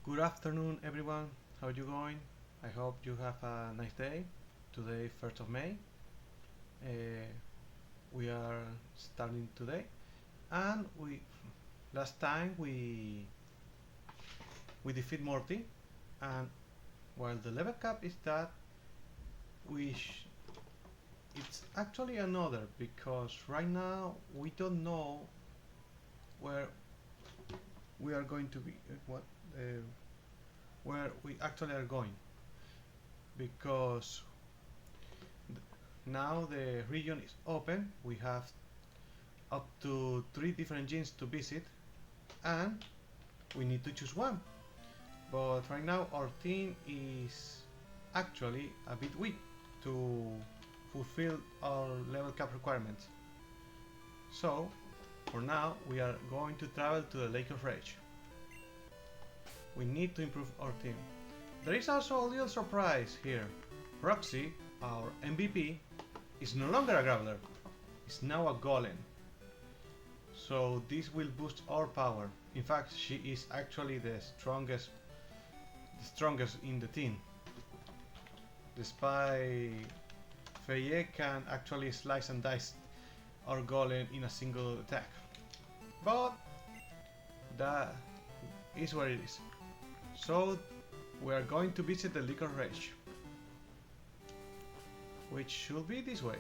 Good afternoon, everyone. How are you going? I hope you have a nice day. Today, 1st of May. Uh, we are starting today, and we last time we defeat Morty, and while the level cap is that, it's actually another because right now we don't know where we are going to be. Where we actually are going because now the region is open. We have up to 3 different genes to visit, and we need to choose one. But right now our team is actually a bit weak to fulfill our level cap requirements. So for now we are going to travel to the Lake of Rage. We need to improve our team. There is also a little surprise here. Roxy, our MVP, is no longer a Graveler. It's now a Golem. So this will boost our power. In fact, she is actually the strongest in the team. Despite Feye can actually slice and dice our Golem in a single attack. But that is what it is. So we are going to visit the Lake of Rage, which should be this way.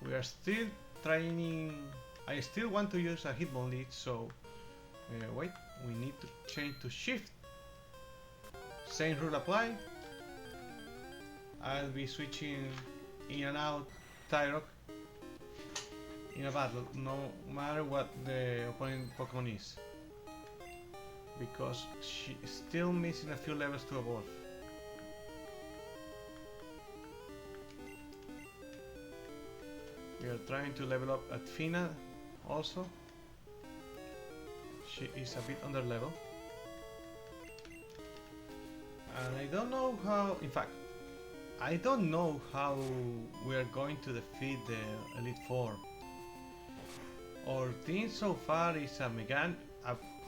We are still training. I still want to use a Hitmonlee, so wait, we need to change to Shift. Same rule apply. I'll be switching in and out Tyrock in a battle, no matter what the opponent Pokemon is, because she is still missing a few levels to evolve. We are trying to level up at Fina also. She is a bit under level. And I don't know how, in fact, I don't know how we are going to defeat the Elite Four. Our team so far is a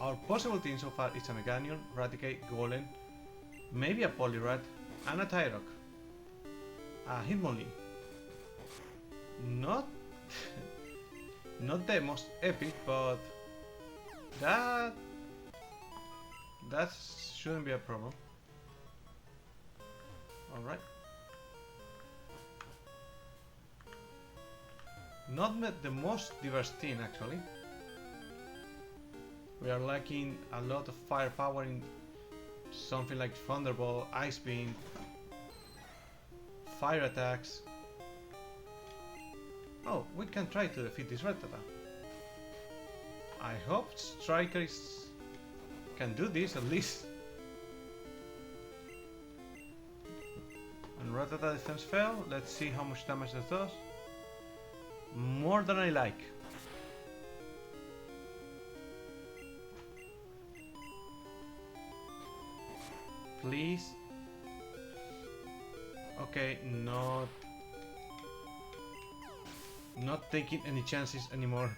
our possible team so far is a Meganium, Raticate, Golem, maybe a Poliwrath, and a Tyrock. A Hitmonlee. Not the most epic, but that shouldn't be a problem. Alright. Not the most diverse team actually. We are lacking a lot of firepower in something like Thunderbolt, Ice Beam, fire attacks. Oh, we can try to defeat this Rattata. I hope Strikers can do this at least. And Rattata defense fell. Let's see how much damage that does. More than I like. Please. Okay, not taking any chances anymore.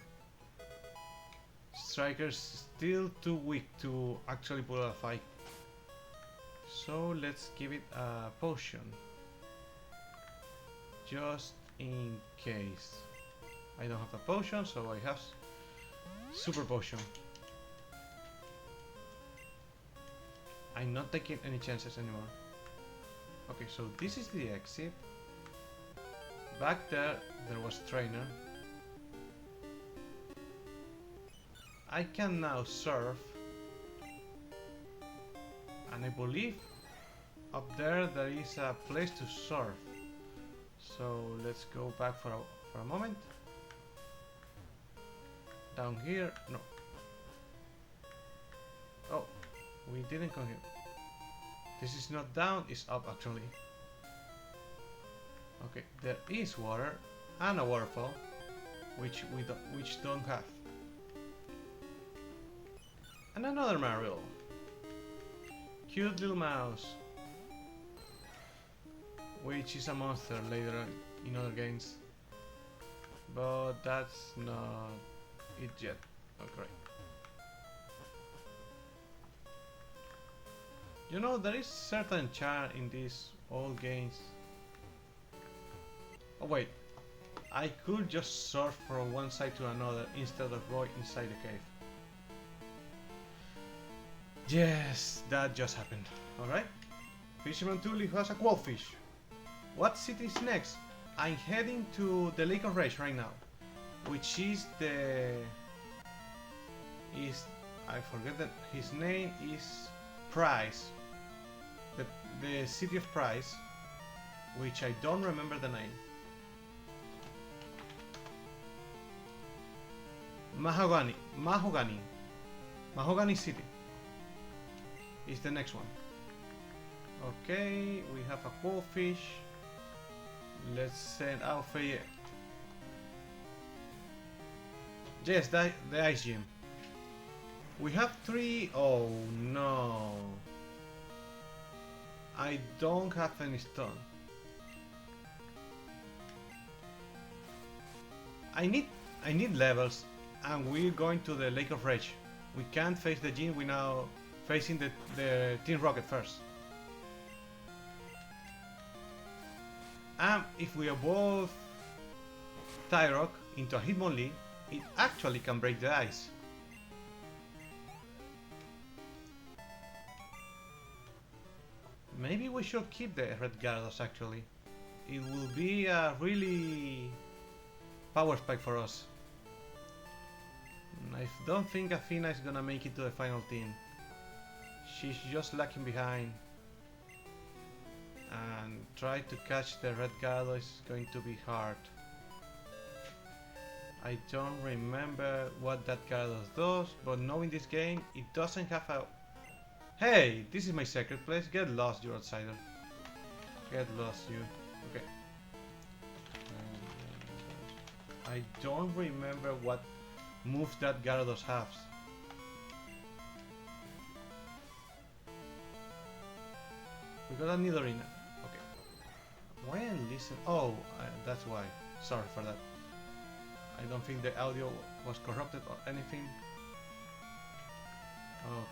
Strikers still too weak to actually pull a fight. So let's give it a potion. Just in case. I don't have a potion, so I have super potion. I'm not taking any chances anymore. Okay, so this is the exit. Back there was trainer. I can now surf, and I believe up there is a place to surf. So let's go back for a moment. Down here, no. Oh, we didn't come here. This is not down, it's up actually. Okay, there is water and a waterfall, which don't have. And another Marill. Cute little mouse, which is a monster later on in other games. But that's not it yet. Okay. You know, there is certain charm in these old games. Oh wait, I could just surf from one side to another instead of going inside the cave. Yes, that just happened. Alright. Fisherman Tully has a quillfish. What city is next? I'm heading to the Lake of Rage right now. Which is the... I forget that his name is Price. The city of Price. Which I don't remember the name. Mahogany City is the next one. Okay, we have a quillfish. Let's send out Faye. Yes, the ice gym. We have 3. Oh no, I don't have any stone. I need levels. And we're going to the Lake of Rage. We can't face the gym, we're now facing the Team Rocket first. And if we evolve Tyrock into a Hitmonlee, it actually can break the ice. Maybe we should keep the Red Gyarados actually. It will be a really power spike for us. I don't think Athena is gonna make it to the final team. She's just lagging behind. And try to catch the Red Gyarados is going to be hard. I don't remember what that Gyarados does, but knowing this game, it doesn't have a... Hey! This is my secret place. Get lost, you outsider. Get lost, you. Okay. I don't remember what moves that Gyarados has. We got a Nidorina. Okay. Why I listen? Oh, that's why. Sorry for that. I don't think the audio was corrupted or anything.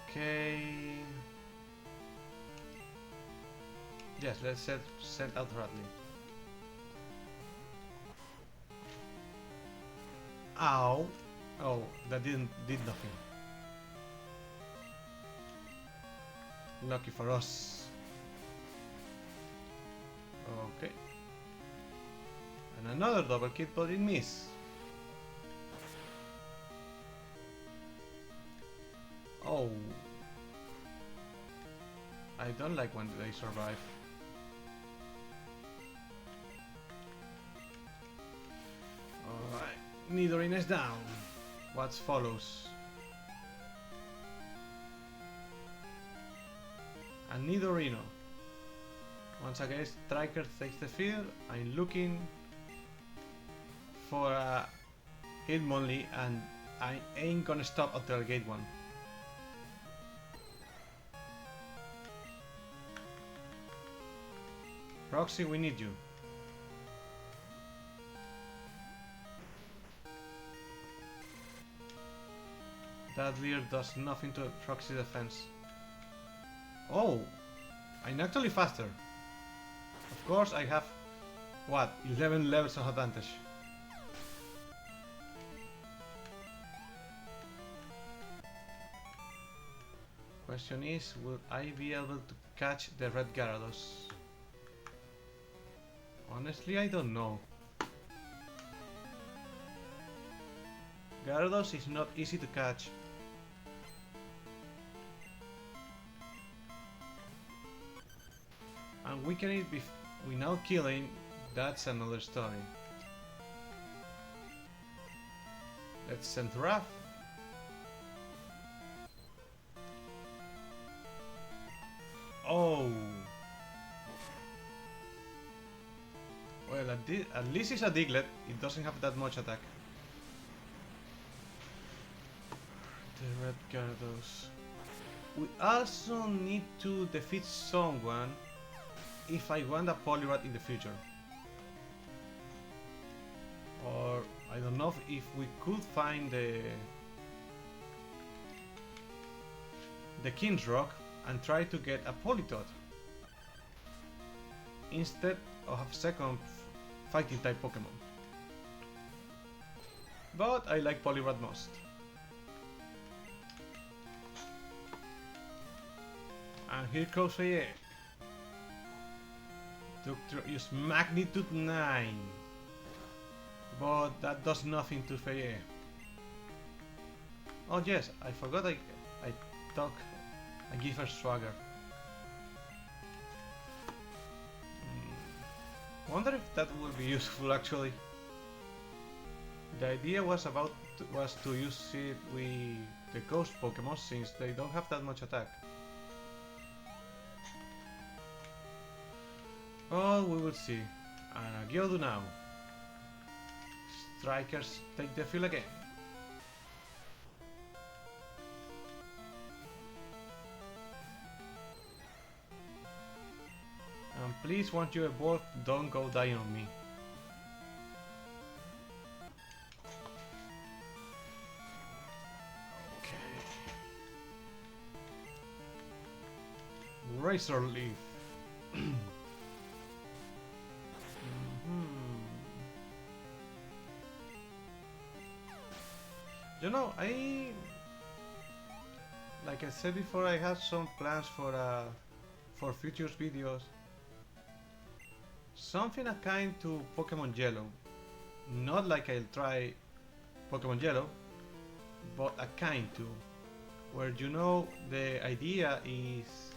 Okay. Yes, let's send out Radley. Ow. Oh, that did nothing. Lucky for us. Okay. And another double kill, but it missed. Oh. I don't like when they survive. Alright. Nidorina is down. What follows? And Nidorino. Once again, Striker takes the field. I'm looking for a Hitmonlee and I ain't gonna stop until I get one. Roxy, we need you. That Leer does nothing to Roxy defense. Oh! I'm actually faster. Of course I have, what, 11 levels of advantage. Question is, will I be able to catch the Red Gyarados? Honestly, I don't know. Gyarados is not easy to catch. And we can eat without killing, that's another story. Let's send Raph. Oh! Well, at least it's a Diglett, it doesn't have that much attack. The Red Gyarados. We also need to defeat someone if I want a Poliwrath in the future. Or I don't know if we could find the King's Rock and try to get a Politoed instead of a second fighting type Pokemon. But I like Poliwrath most. And here goes Feye. Use Magnitude 9. But that does nothing to Feye. Oh yes, I forgot I give her Swagger. Wonder if that will be useful actually. The idea was to use it with the ghost Pokemon since they don't have that much attack. Oh, we will see. And a Gyodoo now. Strikers take the field again. And please, once you evolve, don't go dying on me. Okay. Razor Leaf. You know, like I said before, I have some plans for future videos. Something akin to Pokemon Yellow. Not like I'll try Pokemon Yellow, but akin to. Where you know the idea is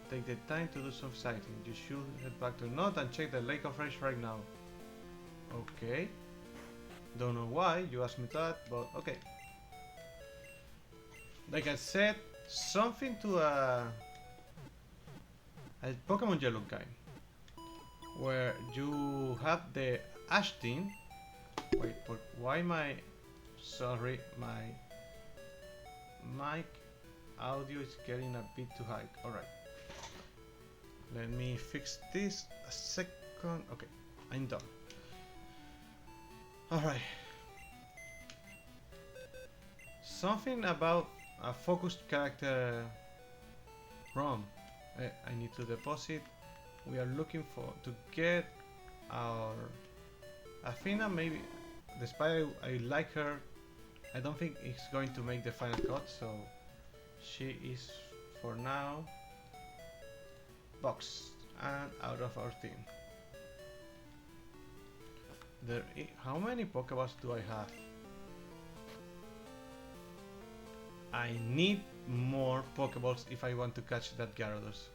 take the time to do some sighting. You should head back to North and check the Lake of Rage right now. Okay. Don't know why you asked me that, but okay. Like I said, something to a Pokemon Yellow kind, where you have the Ashton. Wait, why my mic audio is getting a bit too high. Alright. Let me fix this a second. Okay, I'm done. Alright. Something about a focused character ROM. I need to deposit. We are looking to get our Athena. Maybe, despite I like her, I don't think it's going to make the final cut. So she is for now boxed and out of our team. How many Pokeballs do I have? I need more Pokeballs if I want to catch that Gyarados.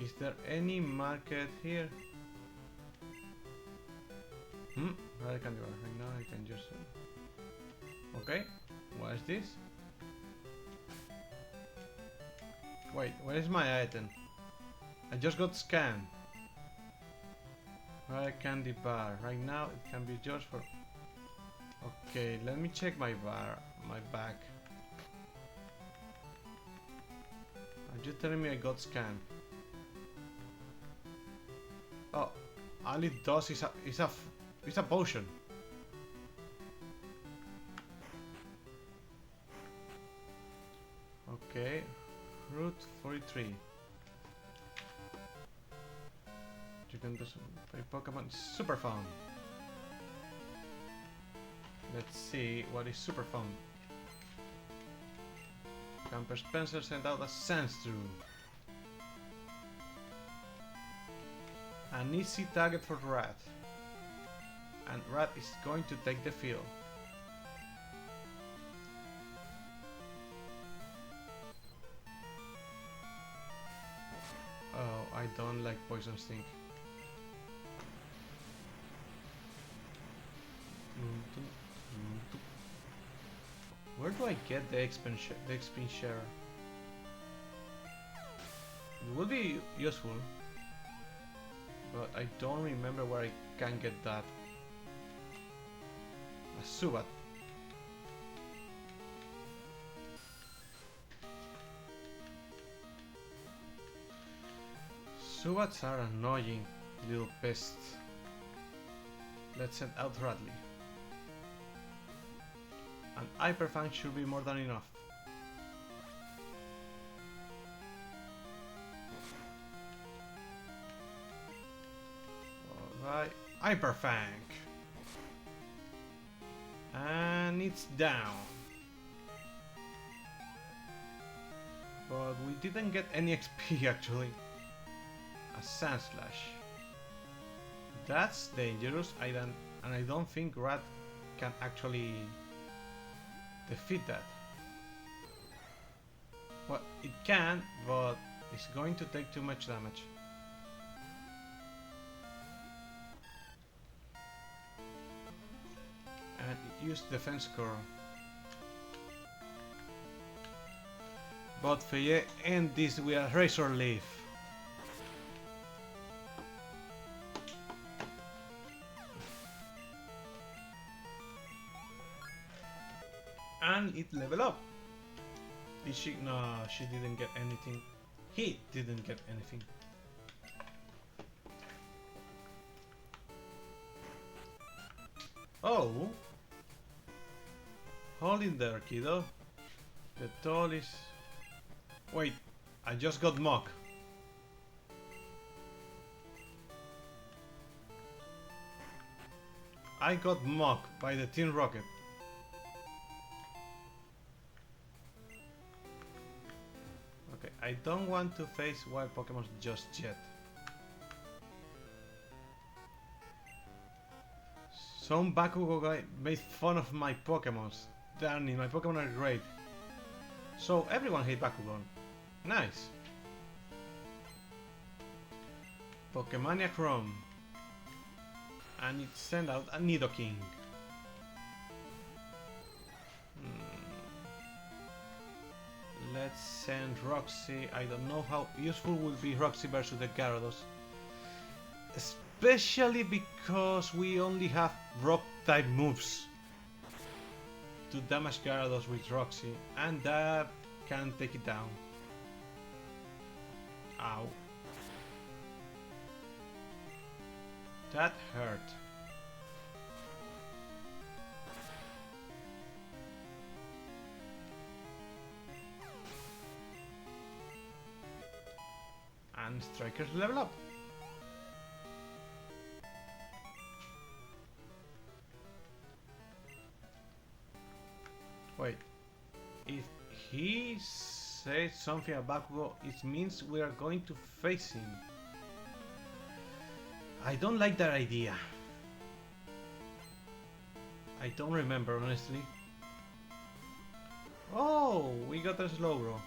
Is there any market here? I can do it right now. I can just. Okay, what is this? Wait, where is my item? I just got scanned. Candy bar. Right now it can be just for. Okay, let me check my bag. Are you telling me I got scanned? Oh, all it does is a potion. Okay, Route 43. You can do some play Pokemon. Super fun. Let's see what is super fun. Camper Spencer sent out a Sandshrew. An easy target for Rat. And Rat is going to take the field. Oh, I don't like Poison Sting. Where do I get the XP share? It will be useful, but I don't remember where I can get that. A Subat. Subats are annoying little pests. Let's send out Radley. And Hyperfang should be more than enough. Right, Hyper Fang. And it's down. But we didn't get any XP actually. A Sand Slash. That's dangerous. I don't think Rat can actually defeat that. Well, it can, but it's going to take too much damage. And it used Defense Core. But Feye end this with a Razor Leaf. And it level up. Did she? No, she didn't get anything. He didn't get anything. Oh. Hold in there, kiddo. The toll is... Wait, I just got Mock. I got Mock by the Tin Rocket. Okay, I don't want to face wild Pokemon just yet. Some Bakugo guy made fun of my Pokemons. Darn it, my Pokemon are great. So everyone hates Bakugan. Nice. Pokemania Chrome. And it sent out a Nidoking. Let's send Roxy. I don't know how useful will be Roxy versus the Gyarados. Especially because we only have rock type moves to damage Gyarados with Roxy, and that can take it down. Ow. That hurt. And Strikers level up. Wait, if he says something about Bakugo, it means we are going to face him. I don't like that idea. I don't remember, honestly. Oh, we got a Slowbro.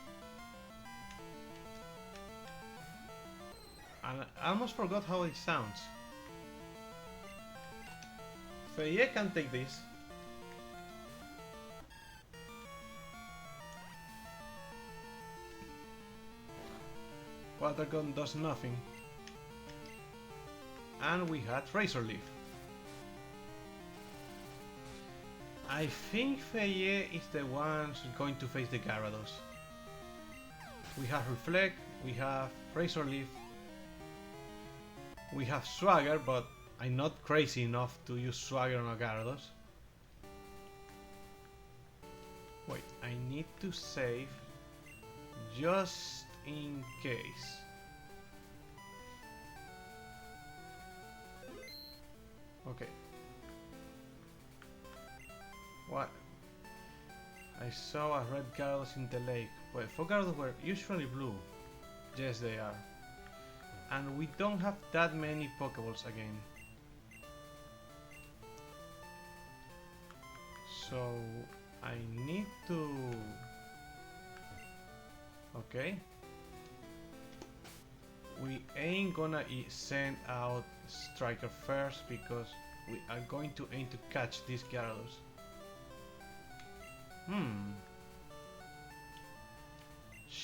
And I almost forgot how it sounds. Feye can take this. Water Gun does nothing. And we had Razor Leaf. I think Feye is the one who's going to face the Gyarados. We have Reflect, we have Razor Leaf, we have Swagger, but I'm not crazy enough to use Swagger on a Gyarados. Wait, I need to save just in case. Okay. What? I saw a red Gyarados in the lake. Well, 4 Gyarados were usually blue. Yes, they are. And we don't have that many Pokeballs again. So I need to... Okay. We ain't gonna send out Striker first because we are going to aim to catch these Gyarados.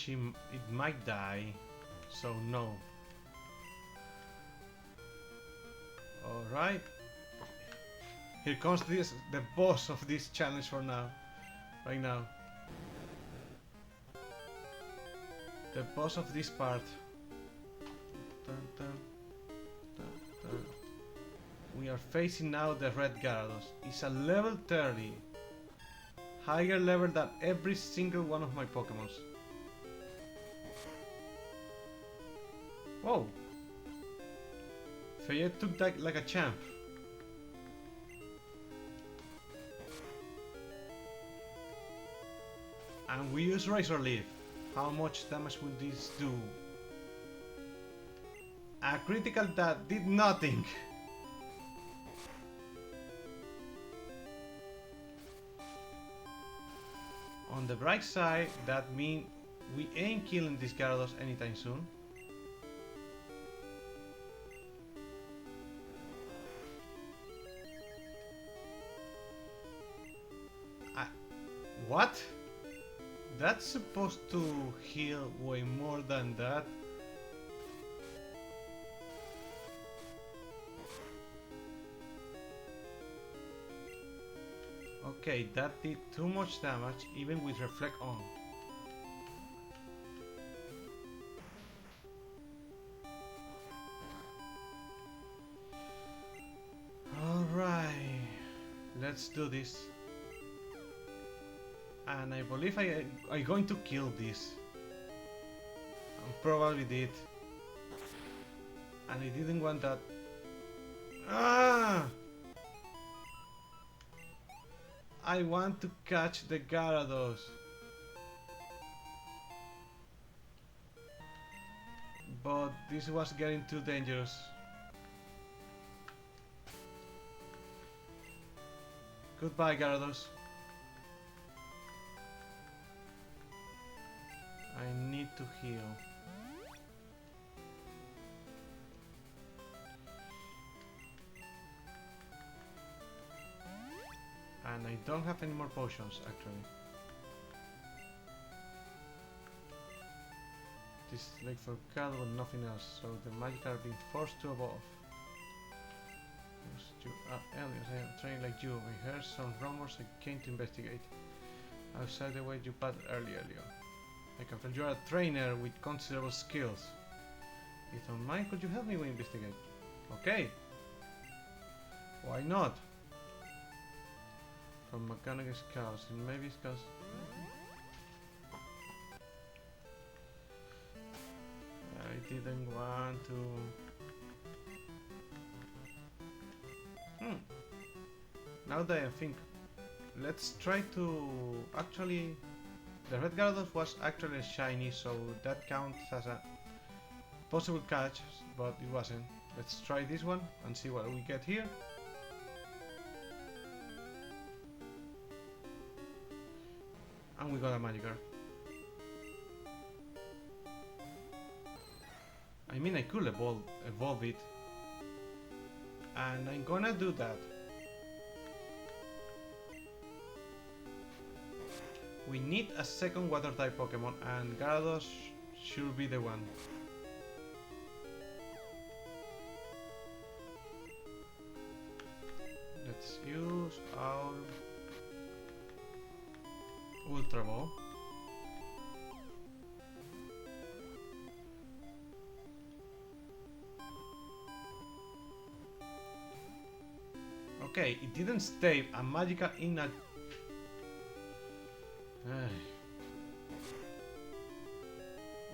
It might die, so no. Alright. Here comes the boss of this challenge for now. Right now. The boss of this part. Dun, dun, dun, dun. We are facing now the red Gyarados. It's a level 30. Higher level than every single one of my Pokemons. Whoa. Fayette took that like a champ. And we use Razor Leaf. How much damage will this do? A critical that did nothing. On the bright side, that means we ain't killing these Gyarados anytime soon. What? That's supposed to heal way more than that. Okay, that did too much damage even with Reflect on. Alright, let's do this. And I believe I'm going to kill this. I probably did. And I didn't want that. Ah! I want to catch the Gyarados. But this was getting too dangerous. Goodbye, Gyarados. I need to heal. And I don't have any more potions, actually. This is like for cat with nothing else, so the magic are being forced to evolve. Alias, I am trained like you. I heard some rumors, I came to investigate. Outside the way you passed earlier. I can feel you are a trainer with considerable skills. If you don't mind, could you help me investigate? Okay. Why not? From mechanic scouts, and maybe scouts. I didn't want to. Now that I think, let's try to actually. The red Gyarados was actually shiny, so that counts as a possible catch, but it wasn't. Let's try this one and see what we get here. And we got a Magikarp. I mean, I could evolve it. And I'm gonna do that. We need a second water type Pokemon, and Gyarados should be the one. Let's use our Ultra Ball. Okay, it didn't stay a Magica in a...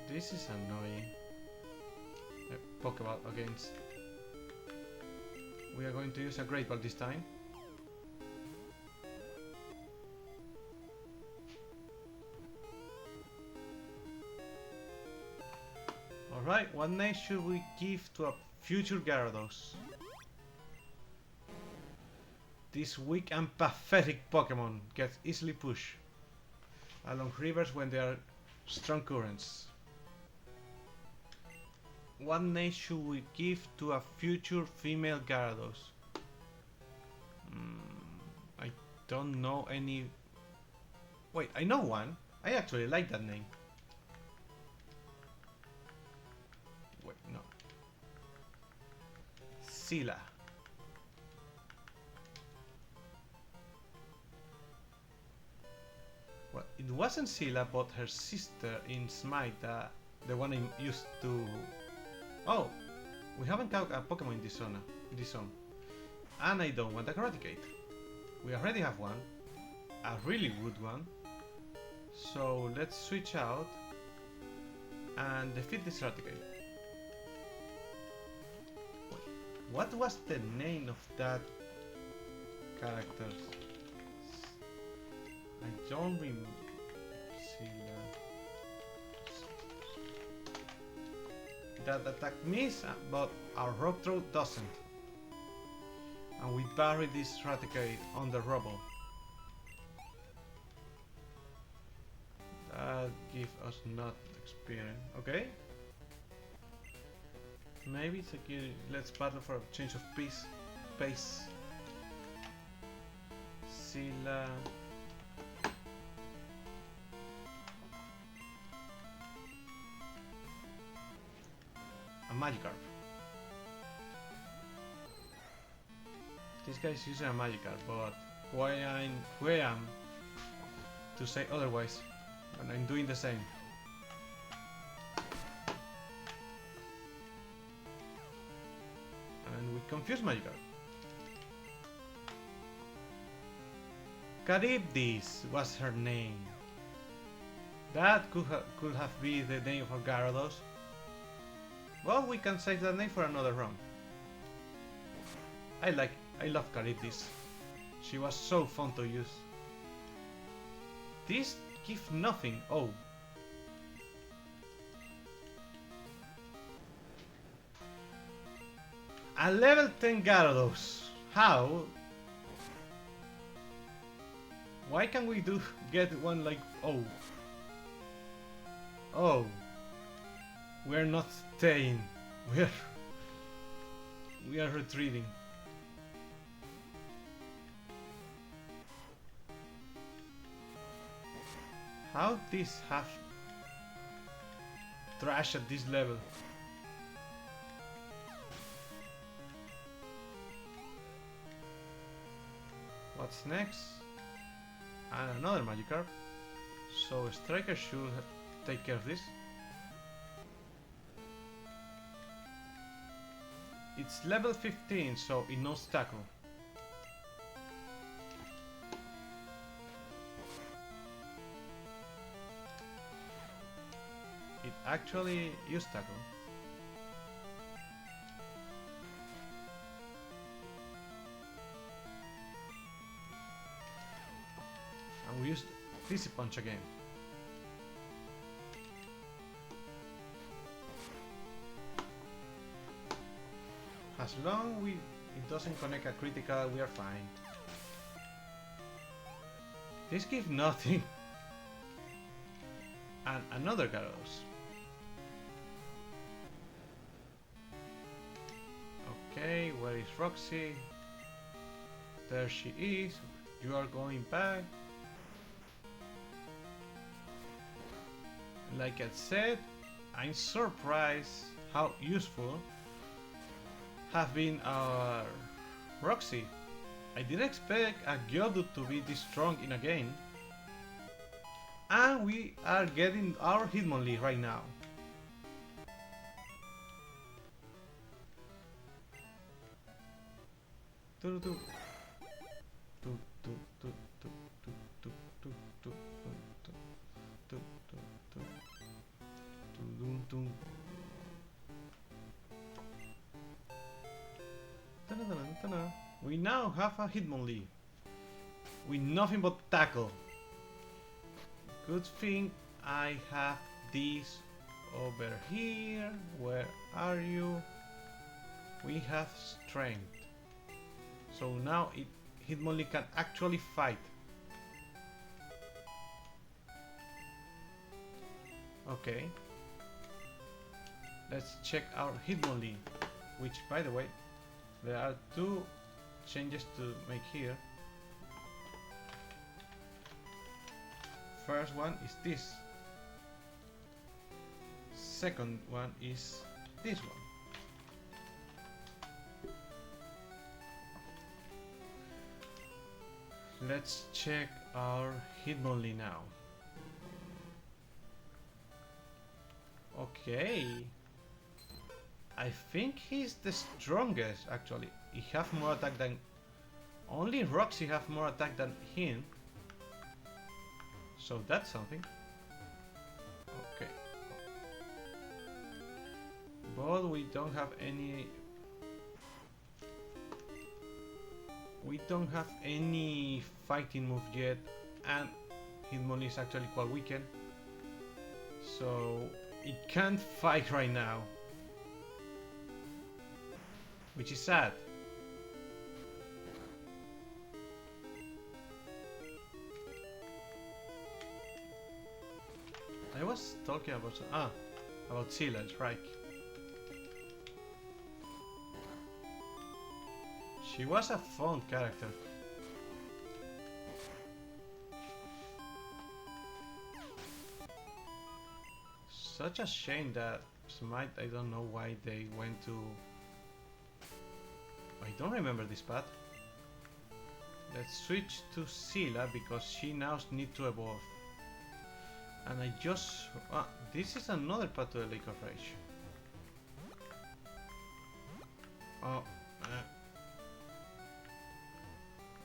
This is annoying. Pokeball against... We are going to use a Great Ball this time. Alright, what name should we give to a future Gyarados? This weak and pathetic Pokemon gets easily pushed along rivers when there are strong currents. What name should we give to a future female Gyarados? I don't know any... Wait, I know one. I actually like that name. Wait, no. Scylla. Well, it wasn't Scylla, but her sister in Smite, the one I used to... Oh, we haven't caught a Pokemon in this zone. And I don't want a Eradicate. We already have one, a really good one. So let's switch out and defeat this Eradicate. Wait, What was the name of that character? I don't remember. That attack miss, but our rock throw doesn't. And we bury this Raticate on the rubble. That gives us not experience. Okay. Maybe it's okay. Let's battle for a change of pace. Sila. A Magikarp. This guy's using a Magikarp, but who I am to say otherwise when I'm doing the same? And we confuse Magikarp. Charybdis was her name. That could have been the name of Gyarados. Well, we can save that name for another round. I love Charybdis. She was so fun to use. This gives nothing. Oh. A level 10 Gyarados. How? Why can't we get one like... Oh. Oh. We're not staying. We are retreating. How this have trash at this level? What's next? And another Magikarp. So Striker should take care of this. It's level 15, so it knows tackle. It actually used tackle. And we used Fizzy Punch again. As long as it doesn't connect a critical, we are fine. This gives nothing. And another Gyarados. Okay, where is Roxy? There she is. You are going back. Like I said, I'm surprised how useful have been our Roxy. I didn't expect a Johto to be this strong in a game. And we are getting our Hitmonlee right now. We now have a Hitmonlee with nothing but tackle. Good thing I have this over here. Where are you? We have strength. So now Hitmonlee can actually fight. Okay. Let's check our Hitmonlee, which, by the way, there are two changes to make here. First one is this. Second one is this one. Let's check our Hitmonlee now. Okay. I think he's the strongest actually. He have more attack than... Only Roxy have more attack than him. So that's something. Okay. But we don't have any We don't have any fighting move yet, and Hitmon is actually quite weakened, so it can't fight right now, which is sad. I was talking about Silas, right? She was a fun character. Such a shame that Smite, I don't know why they went to... I don't remember this path. Let's switch to Scylla because she now needs to evolve. And I just... this is another path to the Lake of Rage. Oh.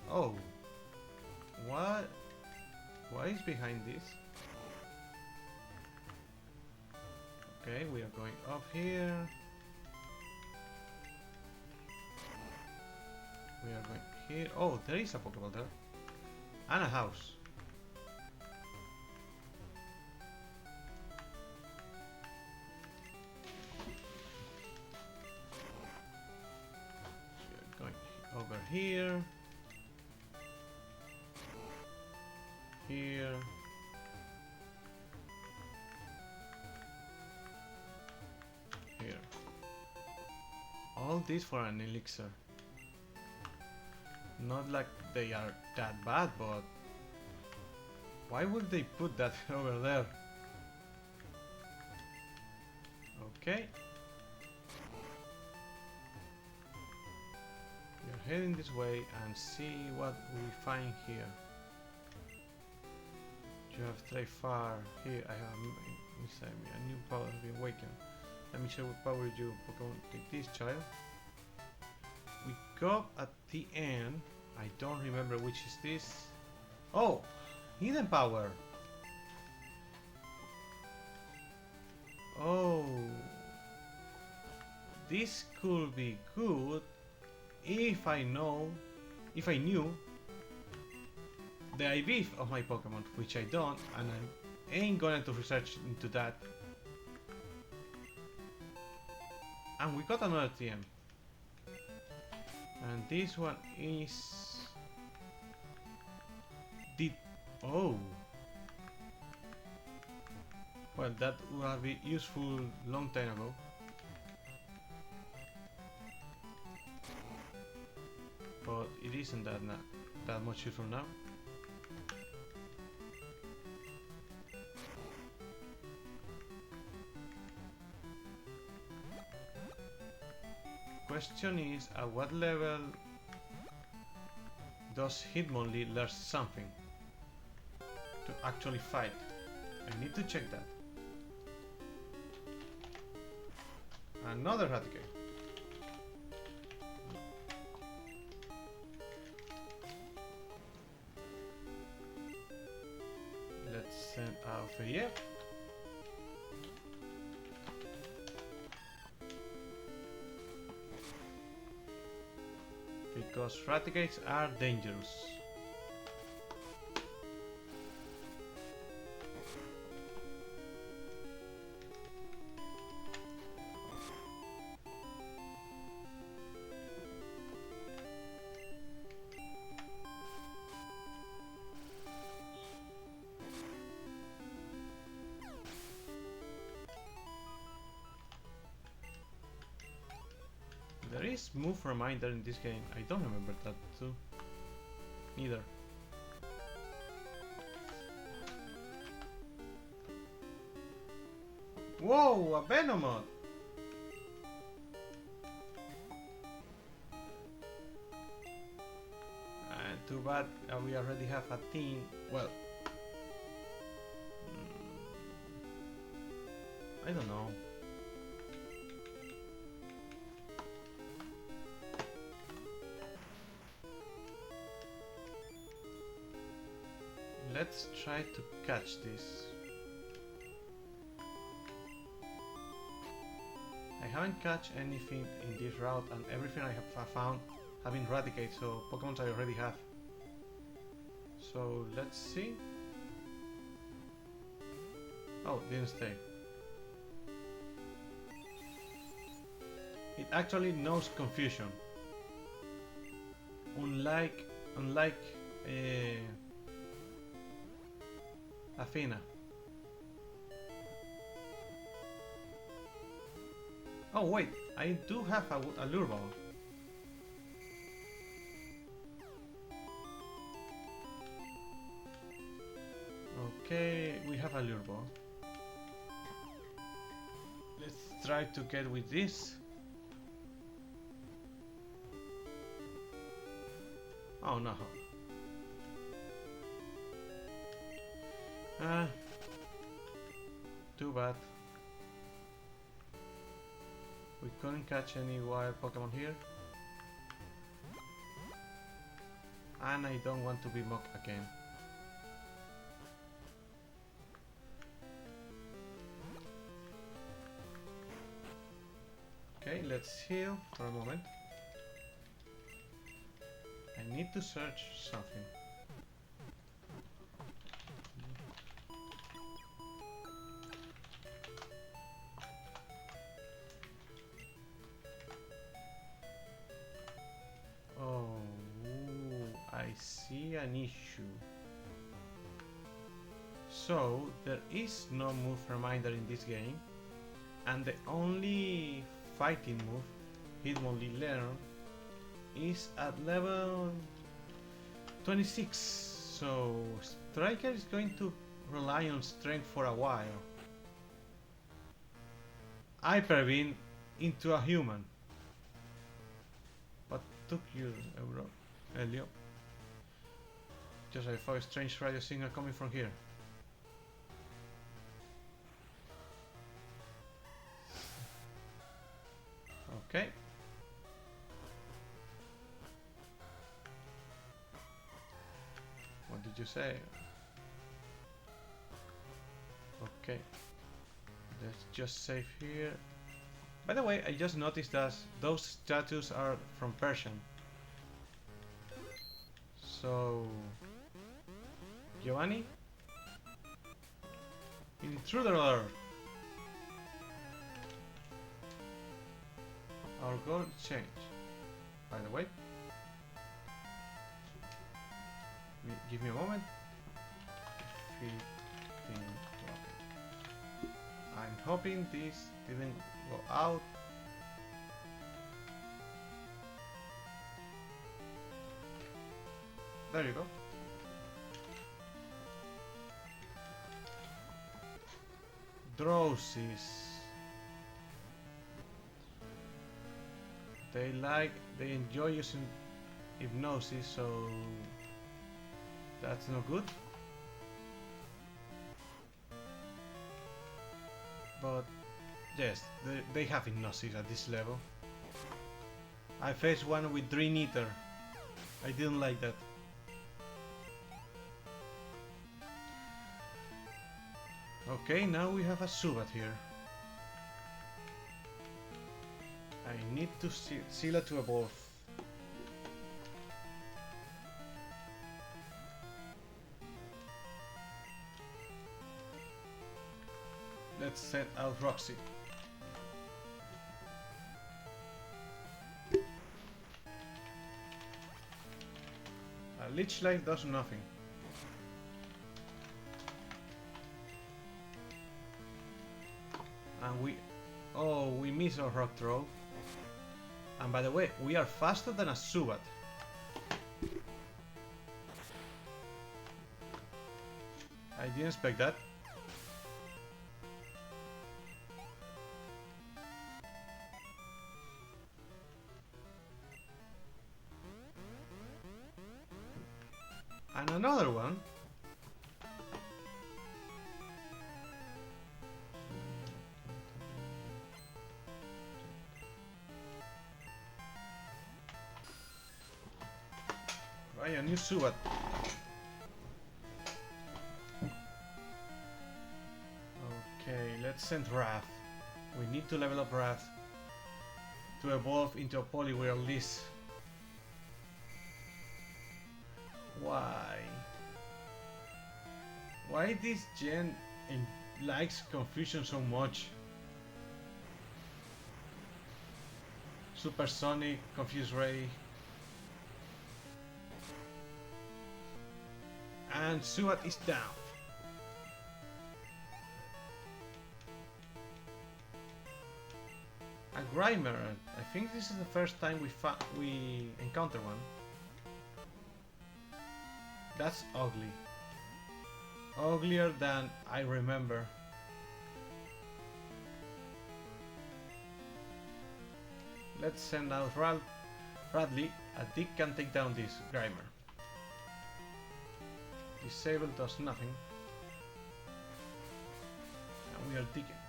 Oh. What? What is behind this? Okay, we are going up here. We are going here. Oh, there is a Pokeball there. And a house. We are going over here. Here. Here. All this for an elixir. Not like they are that bad, but why would they put that over there? Okay. We are heading this way and see what we find here. You have tried far. Here I have inside me a new power has been awakened. Let me show what power you Pokemon. Take this, child. We go at the end. I don't remember which is this. Oh, hidden power. Oh, this could be good if I knew the IV of my Pokemon, which I don't, and I ain't going to research into that. And we got another TM. And this one is... Oh! Well, that would have been useful long time ago. But it isn't that much useful now. Question is, at what level does Hitmonlee learn something to actually fight? I need to check that. Another Raticate. Let's send out Ferie. Because Raticates are dangerous. There is move reminder in this game. I don't remember that too. Neither. Whoa, a Venomoth! Too bad we already have a team. Well, I don't know. Let's try to catch this. I haven't catch anything in this route, and everything I have found having Eradicate, so Pokemon I already have. So let's see. Oh, didn't stay. It actually knows confusion. Unlike Athena. Oh wait, I do have a lure ball. Okay, we have a lure ball. Let's try to get with this. Oh no. Too bad. We couldn't catch any wild Pokemon here. And I don't want to be mocked again. Okay, let's heal for a moment. I need to search something. Oh, I see an issue. So, there is no move reminder in this game, and the only fighting move it only learn is at level 26, so Striker is going to rely on strength for a while. Hyper Beam into a human. What took you, Elio? Just I saw a strange radio signal coming from here. Okay. What did you say? Okay. Let's just save here. By the way, I just noticed that those statues are from Persian. So... Giovanni? Intruder alert! Our goal changed. By the way, give me a moment. I'm hoping this didn't go out. There you go. Drowsies. They enjoy using hypnosis, so that's no good. But yes, they have hypnosis at this level. I faced one with Dream Eater. I didn't like that. Okay, now we have a Subat here. I need to seal it to evolve. Let's set out Roxy. A Leech Life does nothing. And we miss our Rock Throw. And by the way, we are faster than a Subat. I didn't expect that. And another one. Right, a new Subat. Okay, let's send Wrath. We need to level up Wrath to evolve into a Poliwhirl at least. Why? Why this gen likes confusion so much? Supersonic, Confuse Ray. And Suat is down. A Grimer. I think this is the first time we encounter one. That's ugly. Uglier than I remember. Let's send out Radley. A Dick can take down this Grimer. Disable does nothing. And we are digging.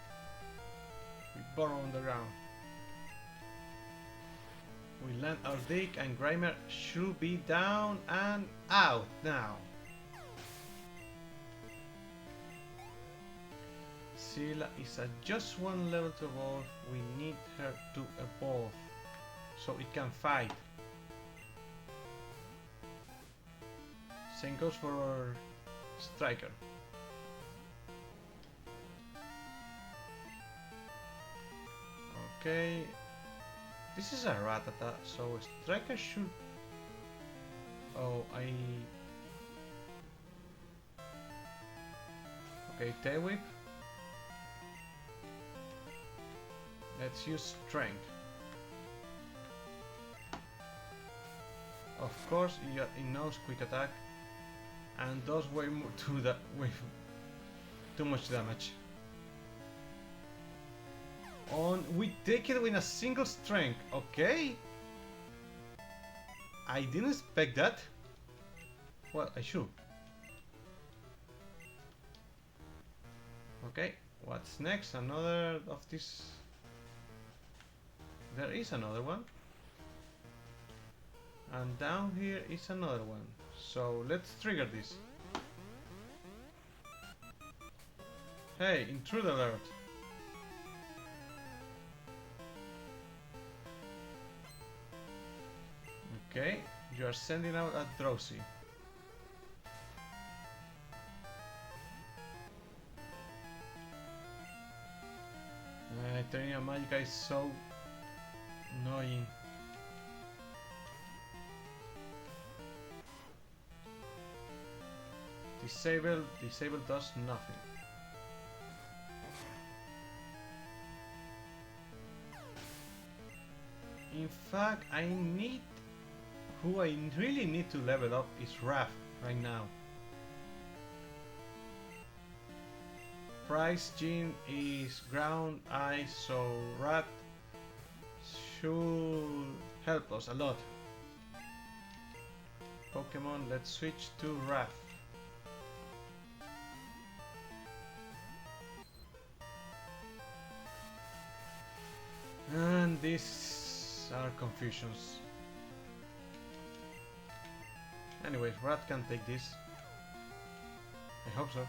We burrow on the ground. We land our dig and Grimer should be down and out now. Scylla is at just one level to evolve. We need her to evolve so it can fight. Same goes for Striker. Okay, this is a Ratata, so Striker should. Oh, okay, Tail Whip. Let's use Strength. Of course, it knows Quick Attack and does way too much damage. We take it with a single Strength. Okay. I didn't expect that. Well, I should. Okay, what's next? Another of this. There is another one. And down here is another one. So let's trigger this. Hey, intruder alert. Okay, you are sending out a Drowsy. Turning a Magica is so annoying. Disable does nothing. In fact, who I really need to level up is Raph right now. Price Gene is ground ice, so Rat should help us a lot. Pokemon, let's switch to Raph. And these are confusions. Anyways, Rat can take this. I hope so.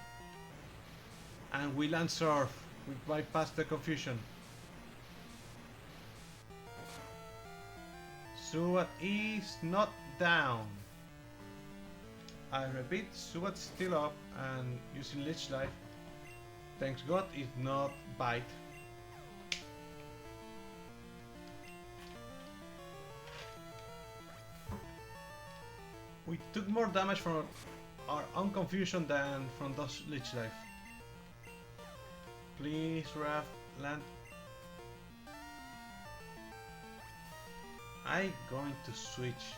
And we land Surf. We bypass the confusion. Suat is not down. I repeat, Suat's still up and using Leech Life. Thanks God it's not Bite. We took more damage from our own confusion than from those Leech Life. Please, Raph, land. I'm going to switch.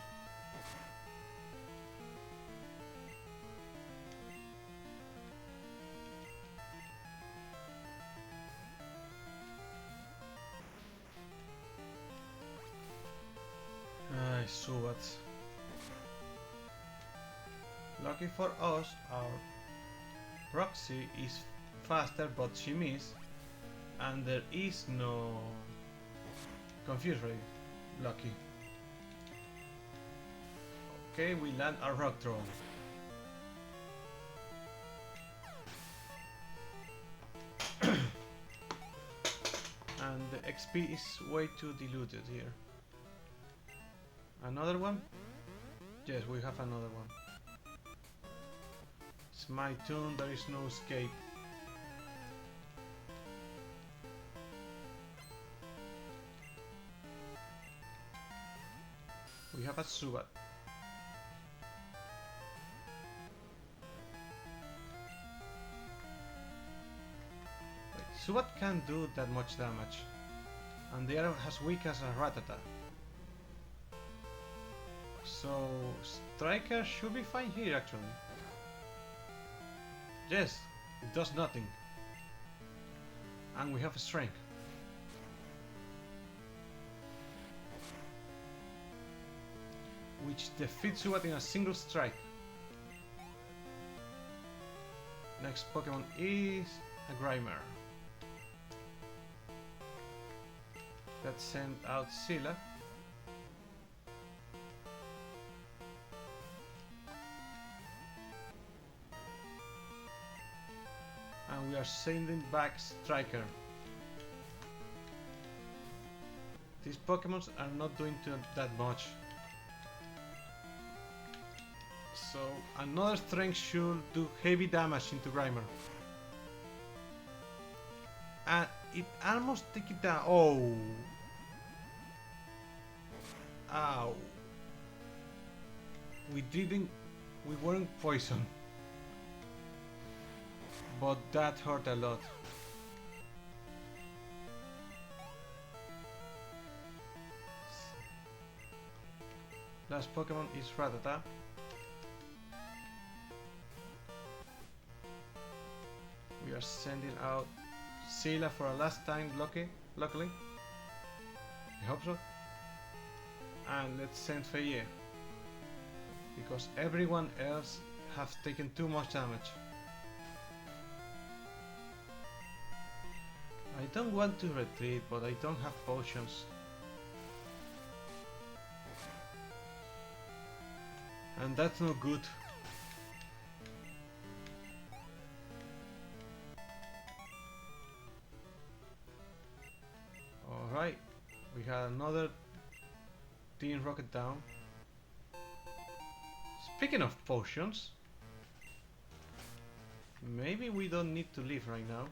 Suat. Lucky for us, our Roxy is faster, but she missed, and there is no Confuse Ray. Lucky. Okay, we land our Rock Throw. And the XP is way too diluted here. Another one? Yes, we have another one. my turn, there is no escape. We have a Subat. Wait, Subat can't do that much damage. And they are as weak as a Ratata. So Striker should be fine here actually. Yes, it does nothing. And we have a strength. Which defeats Subat in a single strike. Next Pokemon is a Grimer. Let's send out Scylla. And we are sending back Striker. These Pokemons are not doing that much. So another strength should do heavy damage into Grimer. And it almost took it down. Oh. Ow. We weren't poisoned. But that hurt a lot. Last Pokemon is Rattata. We are sending out Scylla for a last time, luckily. I hope so. And let's send Feye. Because everyone else have taken too much damage. I don't want to retreat, but I don't have potions. And that's no good. Alright, we had another Team Rocket down. Speaking of potions, maybe we don't need to leave right now.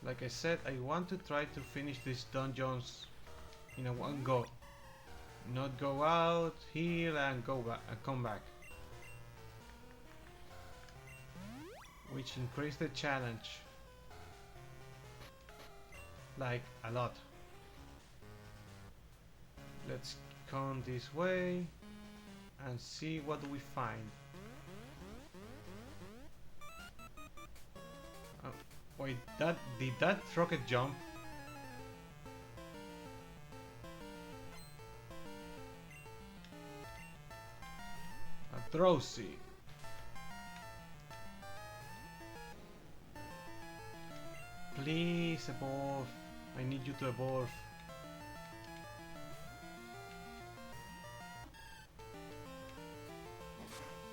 Like I said, I want to try to finish these dungeons in a one go. Not go out, heal and go back and come back. Which increase the challenge. Like a lot. Let's come this way and see what we find. Wait, did that rocket jump? A Drowsy. Please evolve. I need you to evolve.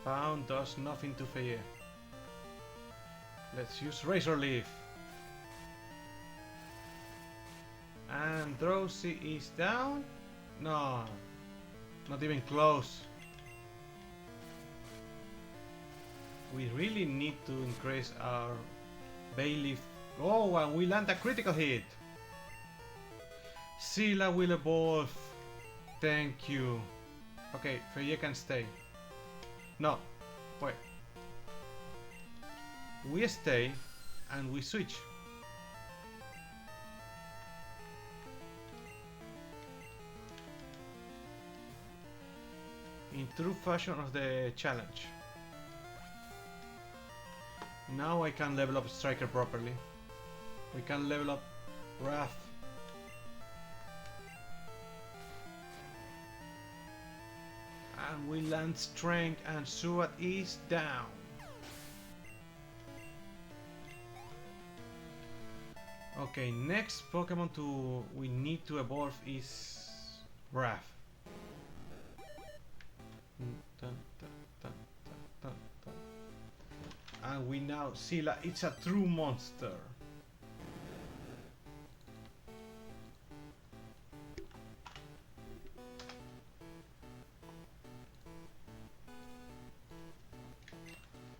Pound does nothing to Feye. Let's use Razor Leaf. And Drowsy is down? No, not even close. We really need to increase our Bayleaf. Oh, and we land a critical hit. Scylla will evolve. Thank you. Okay, Feye can stay. No, wait. We stay and we switch. In true fashion of the challenge. Now I can level up Striker properly. We can level up Wrath. And we land Strength and Suat is down. Okay, next Pokemon we need to evolve is Wrath. And we now see it's a true monster.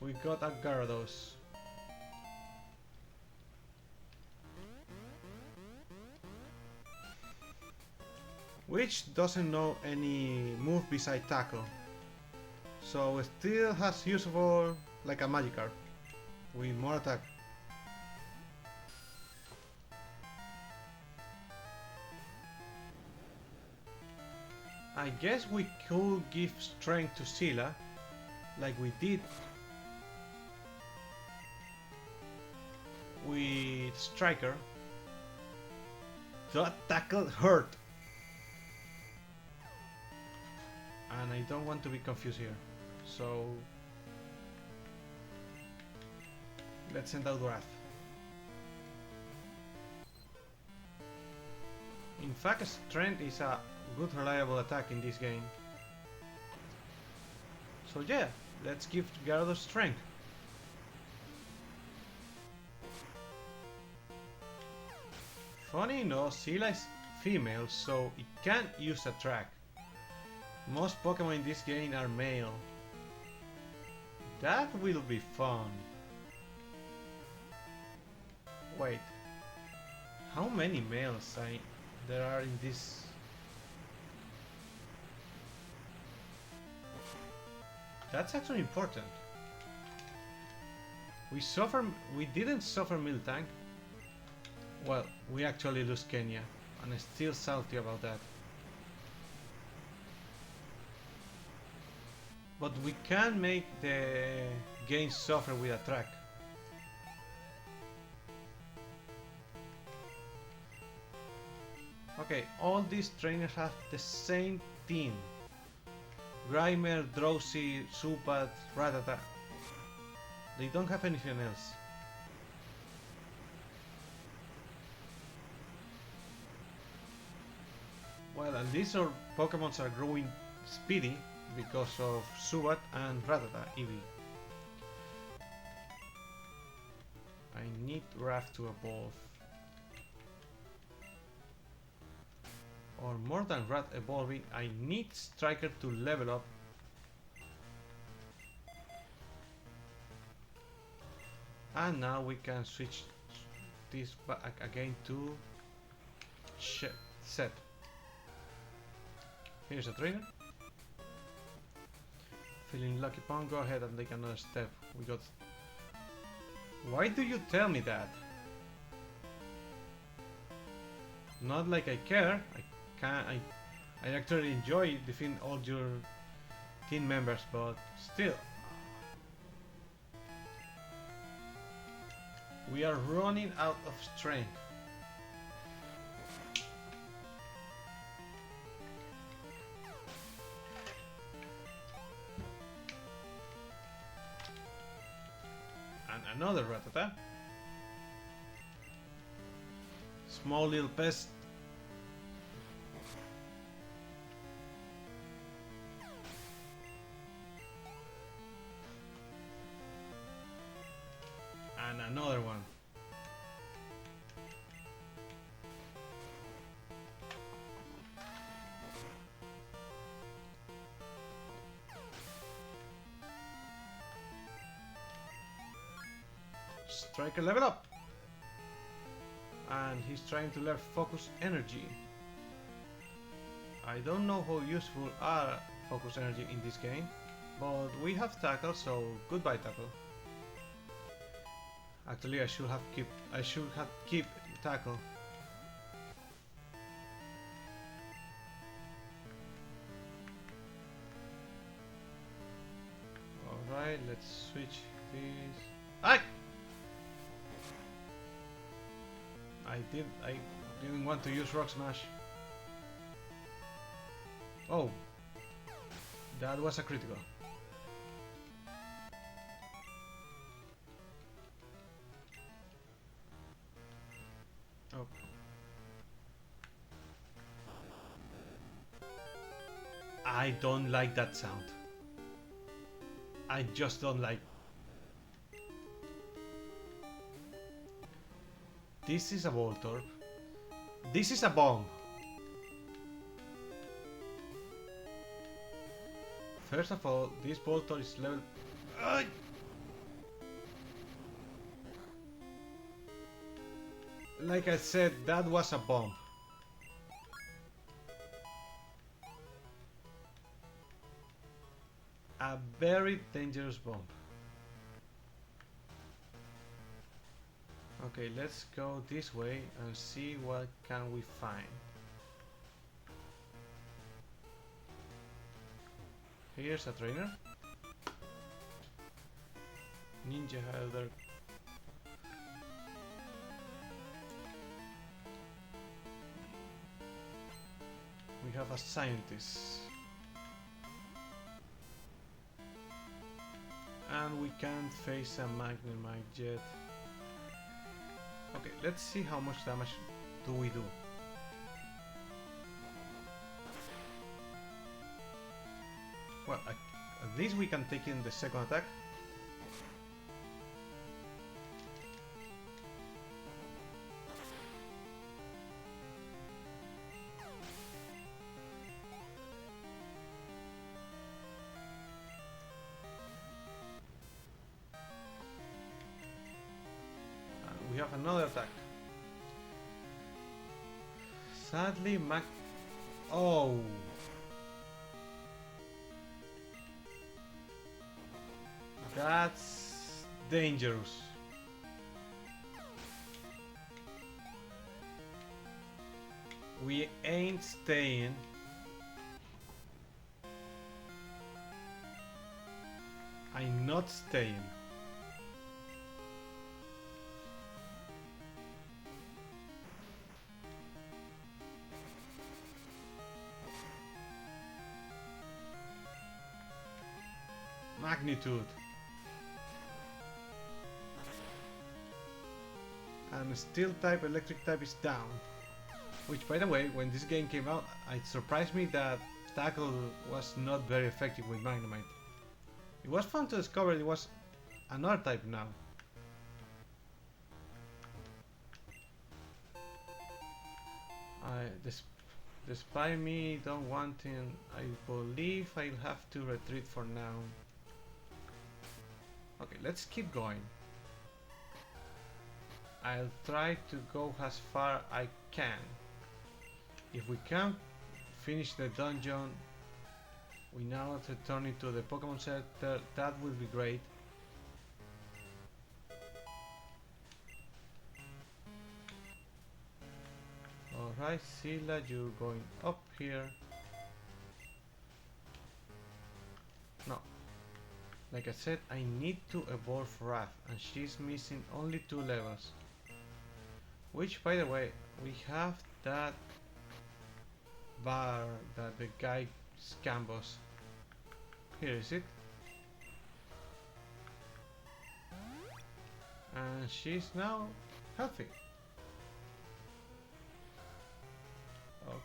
we got a Gyarados. Which doesn't know any move beside Tackle. So it still has usable like a Magikarp with more attack. I guess we could give strength to Scylla, like we did with Striker. That tackle hurt! And I don't want to be confused here. So let's send out Wrath. In fact, Strength is a good reliable attack in this game. So yeah, let's give Gyarados Strength. Funny enough, Scylla is female, so it can't use Attract. Most Pokemon in this game are male. That will be fun. Wait, how many males there are in this? That's actually important. We didn't suffer Miltank. Well, we actually lose Kenya, and I'm still salty about that. But we can make the game suffer with a track. Okay, all these trainers have the same team. Grimer, Drowsy, Zubat, Rattata. They don't have anything else. Well, at least our Pokemons are growing speedy because of Zubat and Rattata Eevee. I need Wrath to evolve. Or more than Wrath evolving, I need Striker to level up. And now we can switch this back again to set. Here's a trainer. Feeling lucky, Pong, go ahead and take another step. We got... Why do you tell me that? Not like I care. I actually enjoy defeating all your team members, but still. We are running out of strength. And another Rattata. Small little pest. And another one. Striker level up. And he's trying to learn focus energy. I don't know how useful are focus energy in this game, but we have tackle, so goodbye tackle. Actually, I should have keep tackle. All right, let's switch this. I didn't want to use Rock Smash. Oh, that was a critical. Oh. I don't like that sound. I just don't like. This is a Voltorb. This is a bomb. First of all, this Voltorb is level... Like I said, that was a bomb. A very dangerous bomb. Okay, let's go this way and see what can we find. Here's a trainer. Ninja Elder. We have a scientist. And we can't face a Magnemite yet. Okay, let's see how much damage do we do. Well, at least we can take in the second attack. And we have another attack. Sadly, Oh! That's dangerous. We ain't staying. I'm not staying. Magnitude. And steel type, electric type is down. Which, by the way, when this game came out, it surprised me that Tackle was not very effective with Magnemite. It was fun to discover it was another type now. Despite me don't wanting, I believe I'll have to retreat for now. Okay, let's keep going. I'll try to go as far I can. If we can't finish the dungeon, we now have to turn into the Pokemon Center. That would be great. Alright, Sila, you're going up here. No. Like I said, I need to evolve Raph, and she's missing only 2 levels. Which, by the way, we have that bar that the guy scammed us. Here is it. And she's now healthy.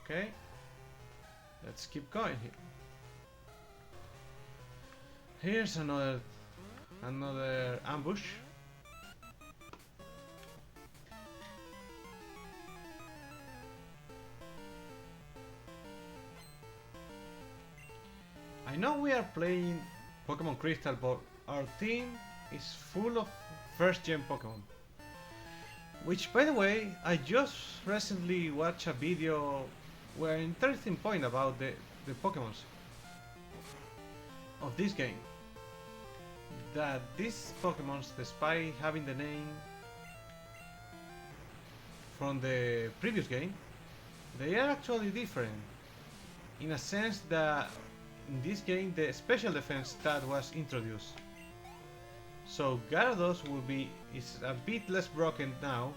Okay. Let's keep going here. Here's another ambush. I know we are playing Pokemon Crystal, but our team is full of first-gen Pokemon. Which, by the way, I just recently watched a video where an interesting point about the Pokemons of this game. That these Pokemons, despite having the name from the previous game, they are actually different. In a sense that in this game the special defense stat was introduced. So Gyarados is a bit less broken now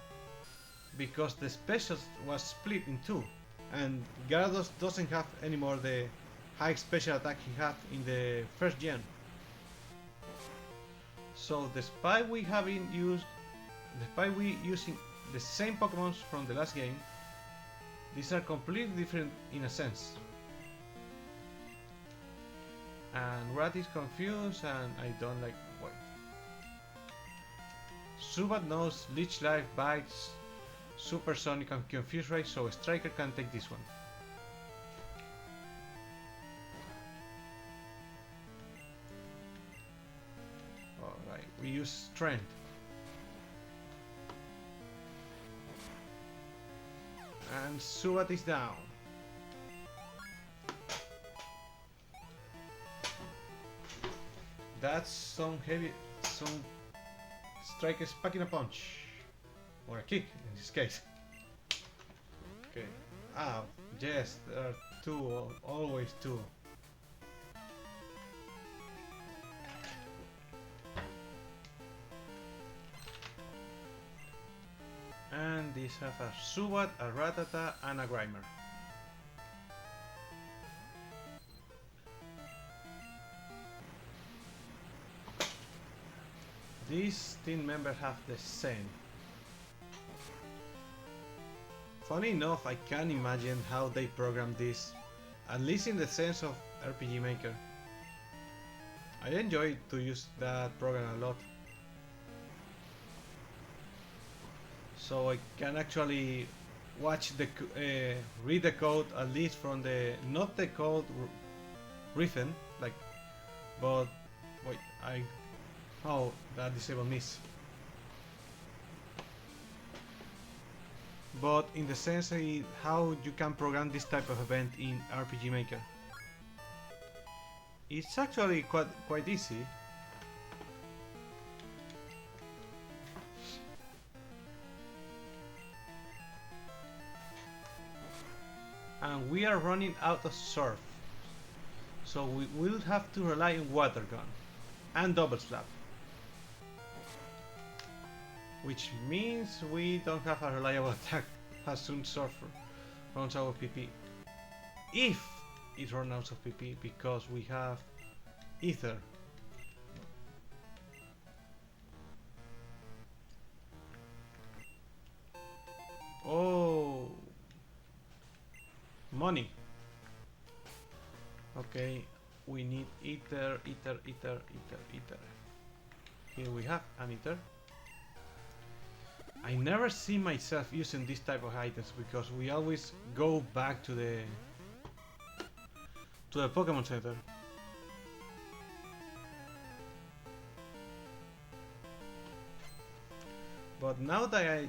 because the special was split in 2, and Gyarados doesn't have anymore the high special attack he had in the first gen. So despite we using the same Pokemons from the last game, these are completely different in a sense. And Rat is confused and I don't like what. Subat knows Leech Life, Bites, Supersonic and Confuse Ray, so Striker can take this one. Alright, we use Strength. And Subat is down. That's some strikers packing a punch. Or a kick, in this case. Okay. Ah, yes, there are two, always two. And these have a Subat, a Rattata, and a Grimer. These team members have the same. Funny enough, I can imagine how they programmed this, at least in the sense of RPG Maker. I enjoy to use that program a lot. So I can actually watch the read the code at least from the not the code written like, but wait, oh, that disabled miss. But in the sense of how you can program this type of event in RPG Maker, it's actually quite easy. And we are running out of surf, so we will have to rely on water gun and double slap, which means we don't have a reliable attack as soon as surfer runs out of PP, if it runs out of PP, because we have ether. Oh, money. Okay, we need ether. Here we have an ether. I never see myself using this type of items because we always go back to the Pokemon Center. But now that I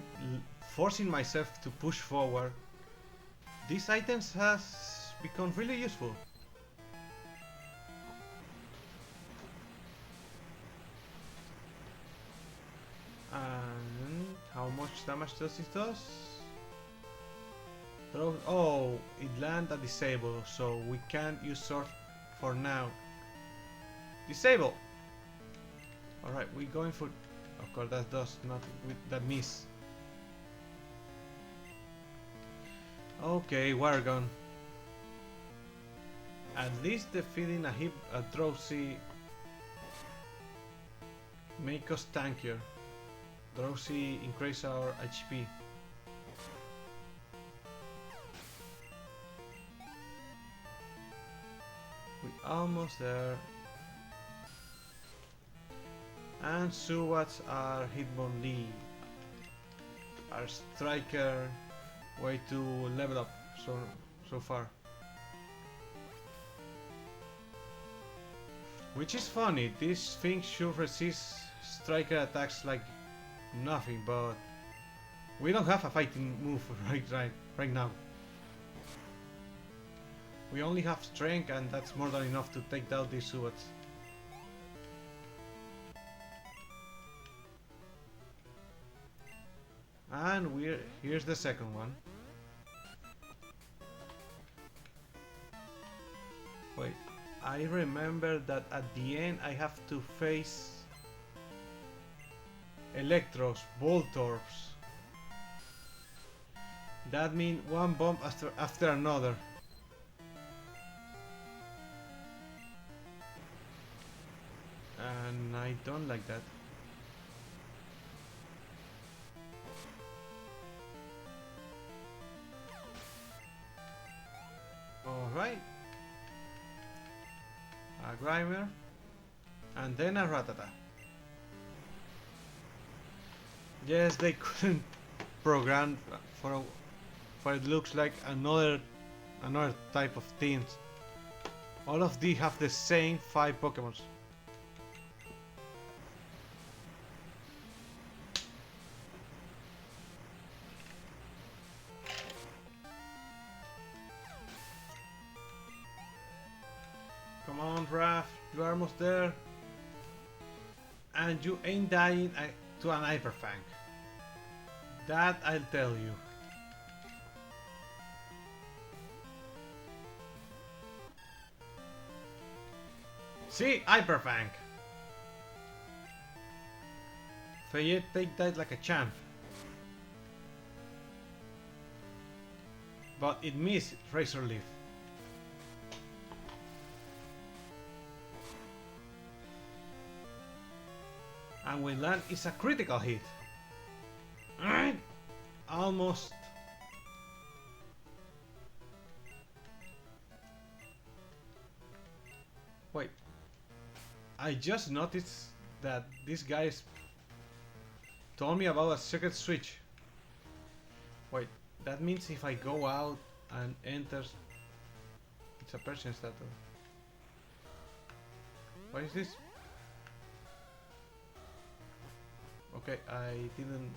forcing myself to push forward, these items has become really useful. And how much damage does it does? Oh, it lands a disable, so we can't use sword for now. Disable! Alright, we're going for... Of course that does nothing with that miss. Okay, water gun. At least defeating a drowsy make us tankier. Drowsy increase our HP. We're almost there. And Subats are Hitmonlee. Our striker way to level up so far. Which is funny, this thing should resist striker attacks like nothing, but we don't have a fighting move right now. We only have strength, and that's more than enough to take down these Subats. And here's the second one. Wait, I remember that at the end I have to face Electros, Voltorbs. That means one bomb after another. And I don't like that. Alright. A Grimer. And then a Rattata. Yes, they couldn't program for it looks like another type of teams. All of these have the same 5 Pokemons. Raph, you are almost there. And you ain't dying to an Hyperfang. That I'll tell you. See, Hyperfang. Fayette take that like a champ. But it missed Razor Leaf. And when land is a critical hit. Almost. Wait. I just noticed that this guy told me about a secret switch. Wait, that means if I go out and enter, it's a Persian statue. What is this? Okay, I didn't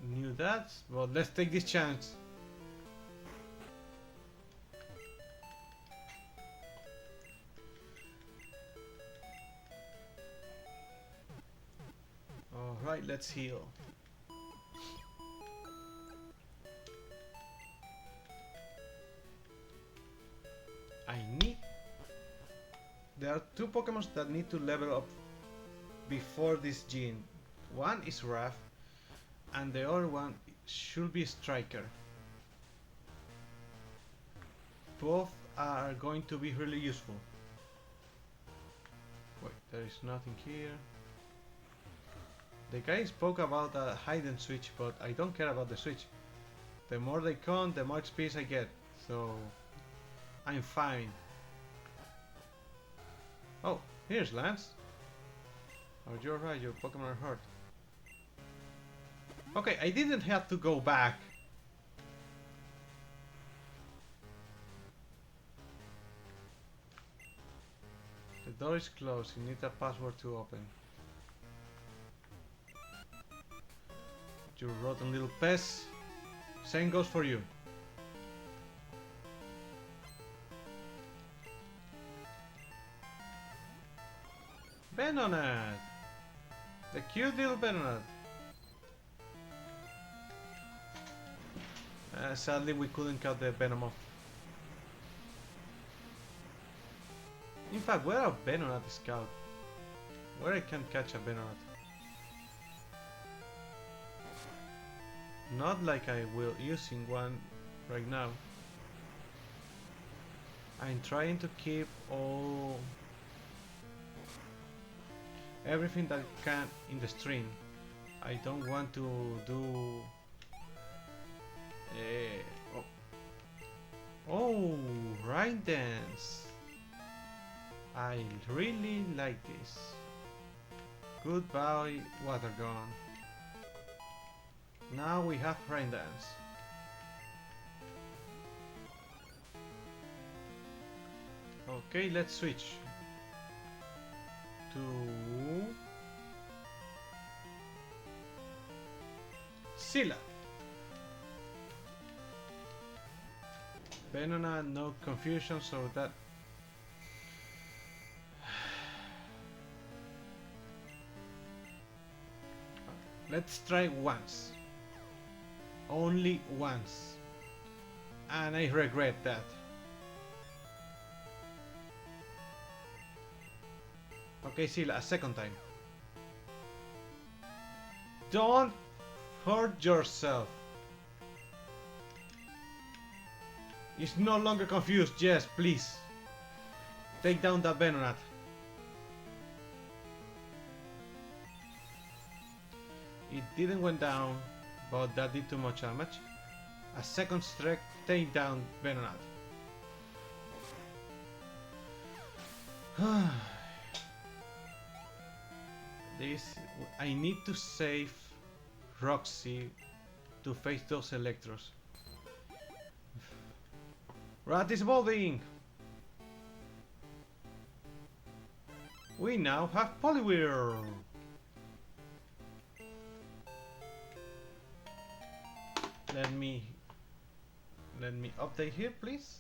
knew that, but let's take this chance. Alright, let's heal. There are two Pokemon that need to level up before this gene. One is Raph, and the other one should be Striker. Both are going to be really useful. Wait, there is nothing here. The guy spoke about a hidden switch, but I don't care about the switch. The more they come, the more XP I get, so I'm fine. Oh, here's Lance. Oh, you're right, your Pokemon are hurt. Okay, I didn't have to go back. The door is closed, you need a password to open. You rotten little pest. Same goes for you. Venonat! The cute little Venonat. Sadly, we couldn't cut the Venom off. In fact, where are Venonat Scout? Where I can catch a Venonat? Not like I will using one right now. I'm trying to keep everything that I can in the stream. I don't want to do Rain Dance. I really like this. Goodbye, Water Gun. Now we have Rain Dance. Okay, let's switch to Scylla. Venona, no confusion, so that let's try once. Only once. And I regret that. Okay, Scylla, a second time. Don't hurt yourself. It's no longer confused. Yes, please. Take down that Venonat. It didn't went down, but that did too much damage. A second strike, take down Venonat. I need to save Roxy to face those Electros. Rat is evolving! We now have Poliwhirl! Let me update here, please.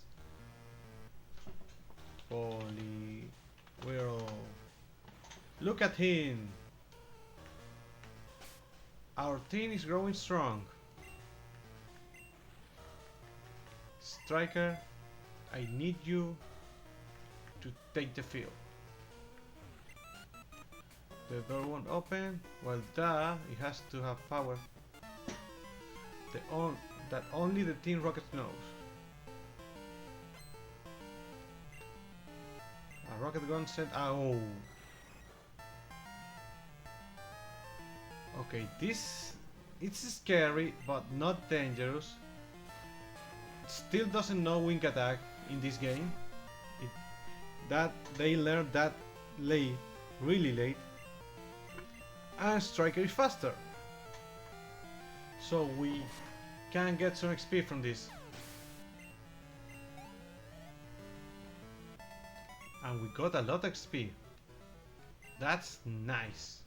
Poly. Reroll. Look at him. Our team is growing strong. Striker, I need you to take the field. The door won't open. Well, duh, it has to have power. That only the Team Rocket knows. A rocket gun sent. Oh. Okay, this it's scary but not dangerous. It still doesn't know wing attack in this game. That they learned that late, really late. And Striker is faster. So we can get some XP from this. And we got a lot of XP. That's nice.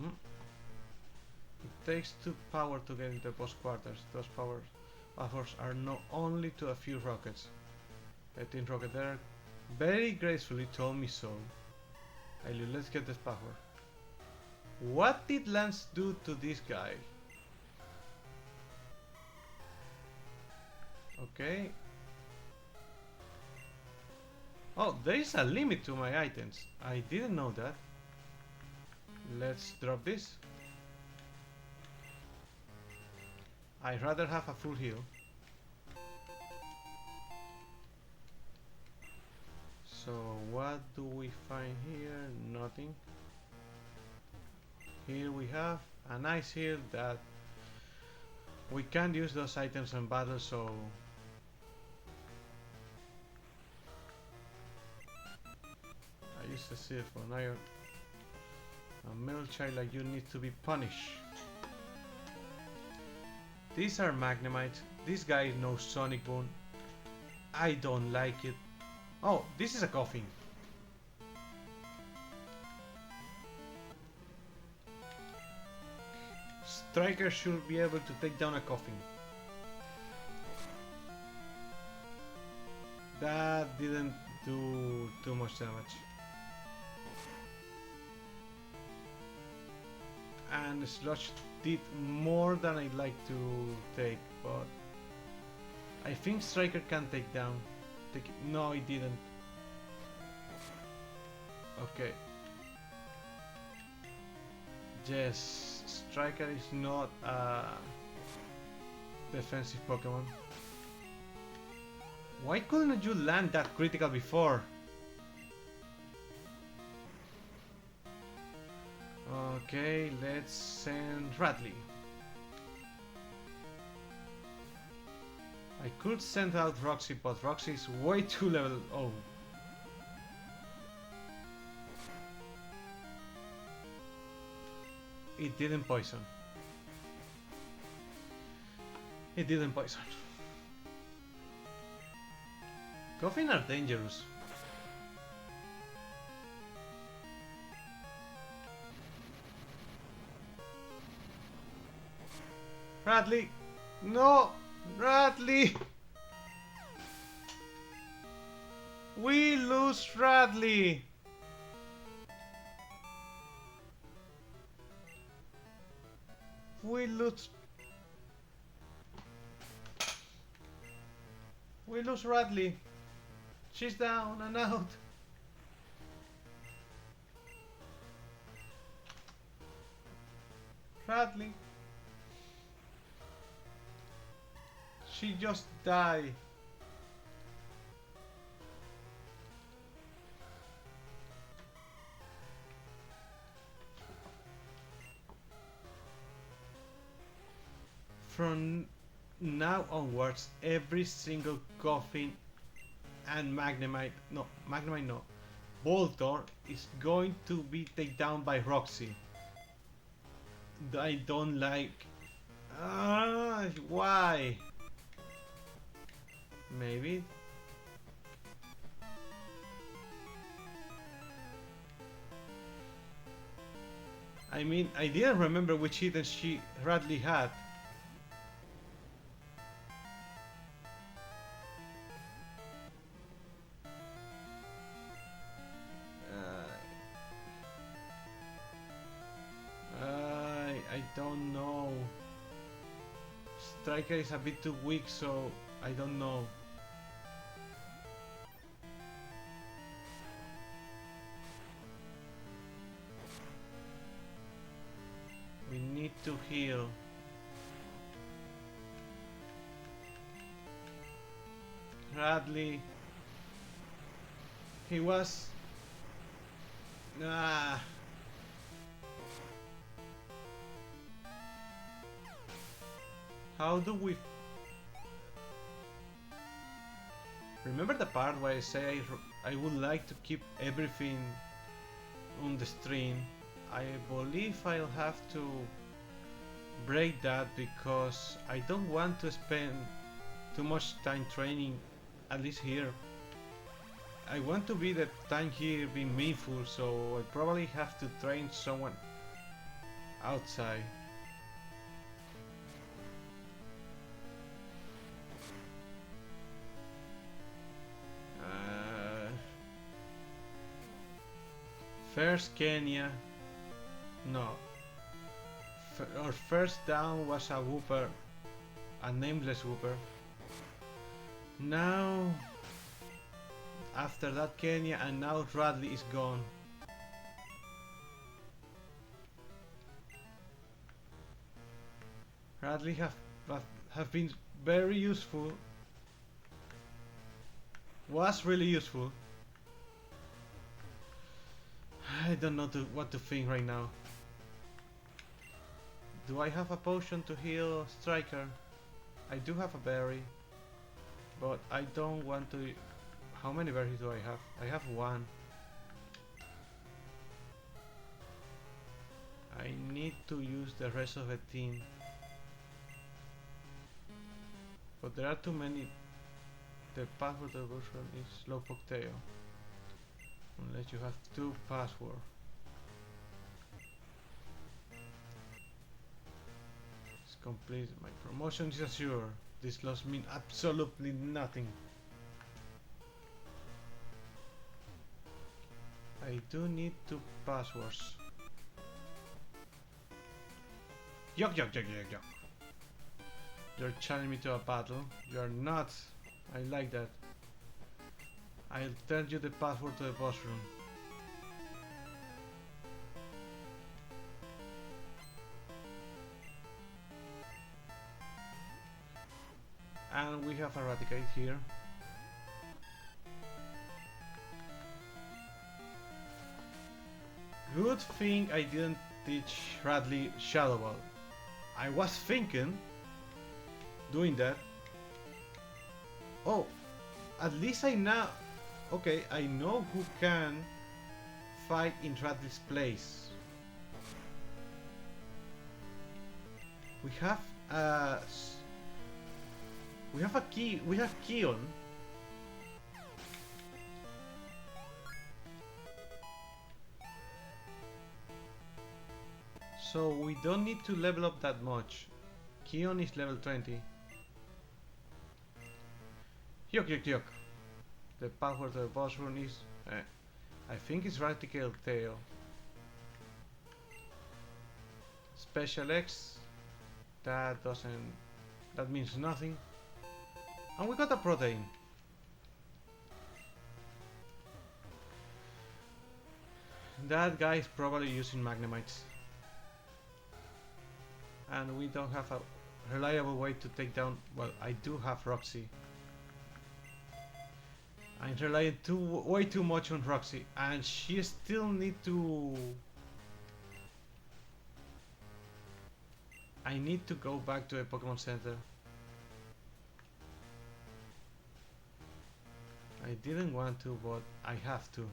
It takes 2 power to get into post quarters. Those buffers are not only to a few rockets. The Team Rocket there very gracefully told me so. Let's get this power. What did Lance do to this guy? Okay. Oh, there is a limit to my items. I didn't know that. Let's drop this. I'd rather have a full heal. So what do we find here? Nothing. Here we have a nice heal that we can't use those items in battle, so I use the seal for an iron. A male child like you needs to be punished. These are Magnemites. This guy knows Sonic Boom. I don't like it. Oh, this is a coffin. Striker should be able to take down a coffin. That didn't do too much damage. And Sludge did more than I'd like to take, but I think Striker can take down. No, it didn't. Okay. Yes, Striker is not a defensive Pokemon. Why couldn't you land that critical before? Okay, let's send Radley. I could send out Roxy, but Roxy is way too level. Oh. It didn't poison. It didn't poison. Coffin are dangerous. Radley! No! Radley! We lose Radley! We lose Radley. She's down and out. Radley. She just died. From now onwards, every single coffin and Magnemite, no, Voltor is going to be taken down by Roxy. I don't like. Why? Maybe. I mean, I didn't remember which hidden Radley had. I don't know. Striker is a bit too weak, so I don't know. We need to heal. Radley. He was... Ah. How do we... Remember the part where I say I would like to keep everything on the stream? I believe I'll have to break that because I don't want to spend too much time training, at least here. I want to be the time here be meaningful, so I probably have to train someone outside. First Kenya, no. Our first down was a whooper, a nameless whooper. Now, after that Kenya, and now Radley is gone. Radley have been very useful. Was really useful. I don't know what to think right now. Do I have a potion to heal Striker? I do have a berry, but I don't want to... How many berries do I have? I have one. I need to use the rest of the team. But there are too many. The password of the version is Slowpoke Tail. Unless you have two passwords. It's complete. My promotion is assured. This loss means absolutely nothing. I do need two passwords. Yuck, yuck, yuck, yuck, yuck. You're challenging me to a battle. You're not. I like that. I'll tell you the password to the boss room. And we have Eradicate here. Good thing I didn't teach Radley Shadow Ball. I was thinking doing that. Oh, at least I now... Okay, I know who can fight in Radley's place. We have a key. We have Keon. So we don't need to level up that much. Keon is level 20. Yuck, yuck, yuck. The password of the boss rune is... I think it's Radical Tail. Special X. That doesn't... That means nothing. And we got a protein. That guy is probably using Magnemites. And we don't have a reliable way to take down... Well, I do have Roxy. I'm relying way too much on Roxy, and she still need to... I need to go back to the Pokemon Center. I didn't want to, but I have to.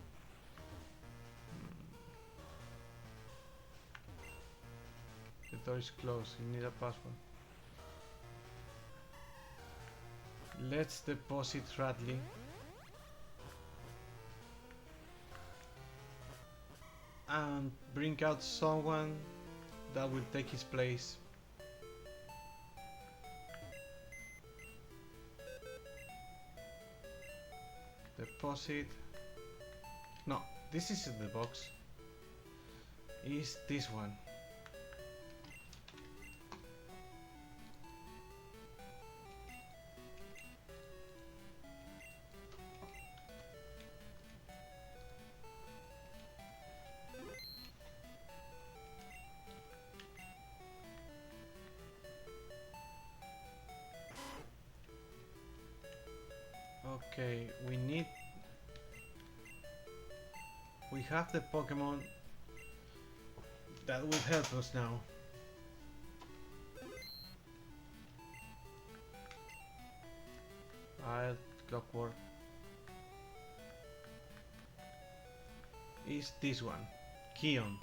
The door is closed, you need a password. Let's deposit Radley. And bring out someone that will take his place. Deposit. No, this isn't the box. Is this one. Okay, we have the Pokemon that will help us now. I'll clockwork. Is this one, Kion.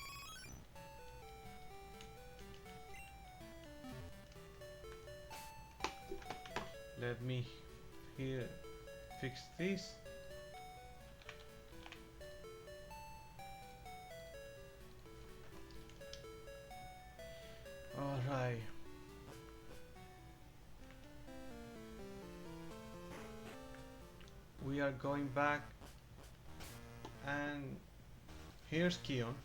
Let me here fix this. Alright. We are going back and here's Kion.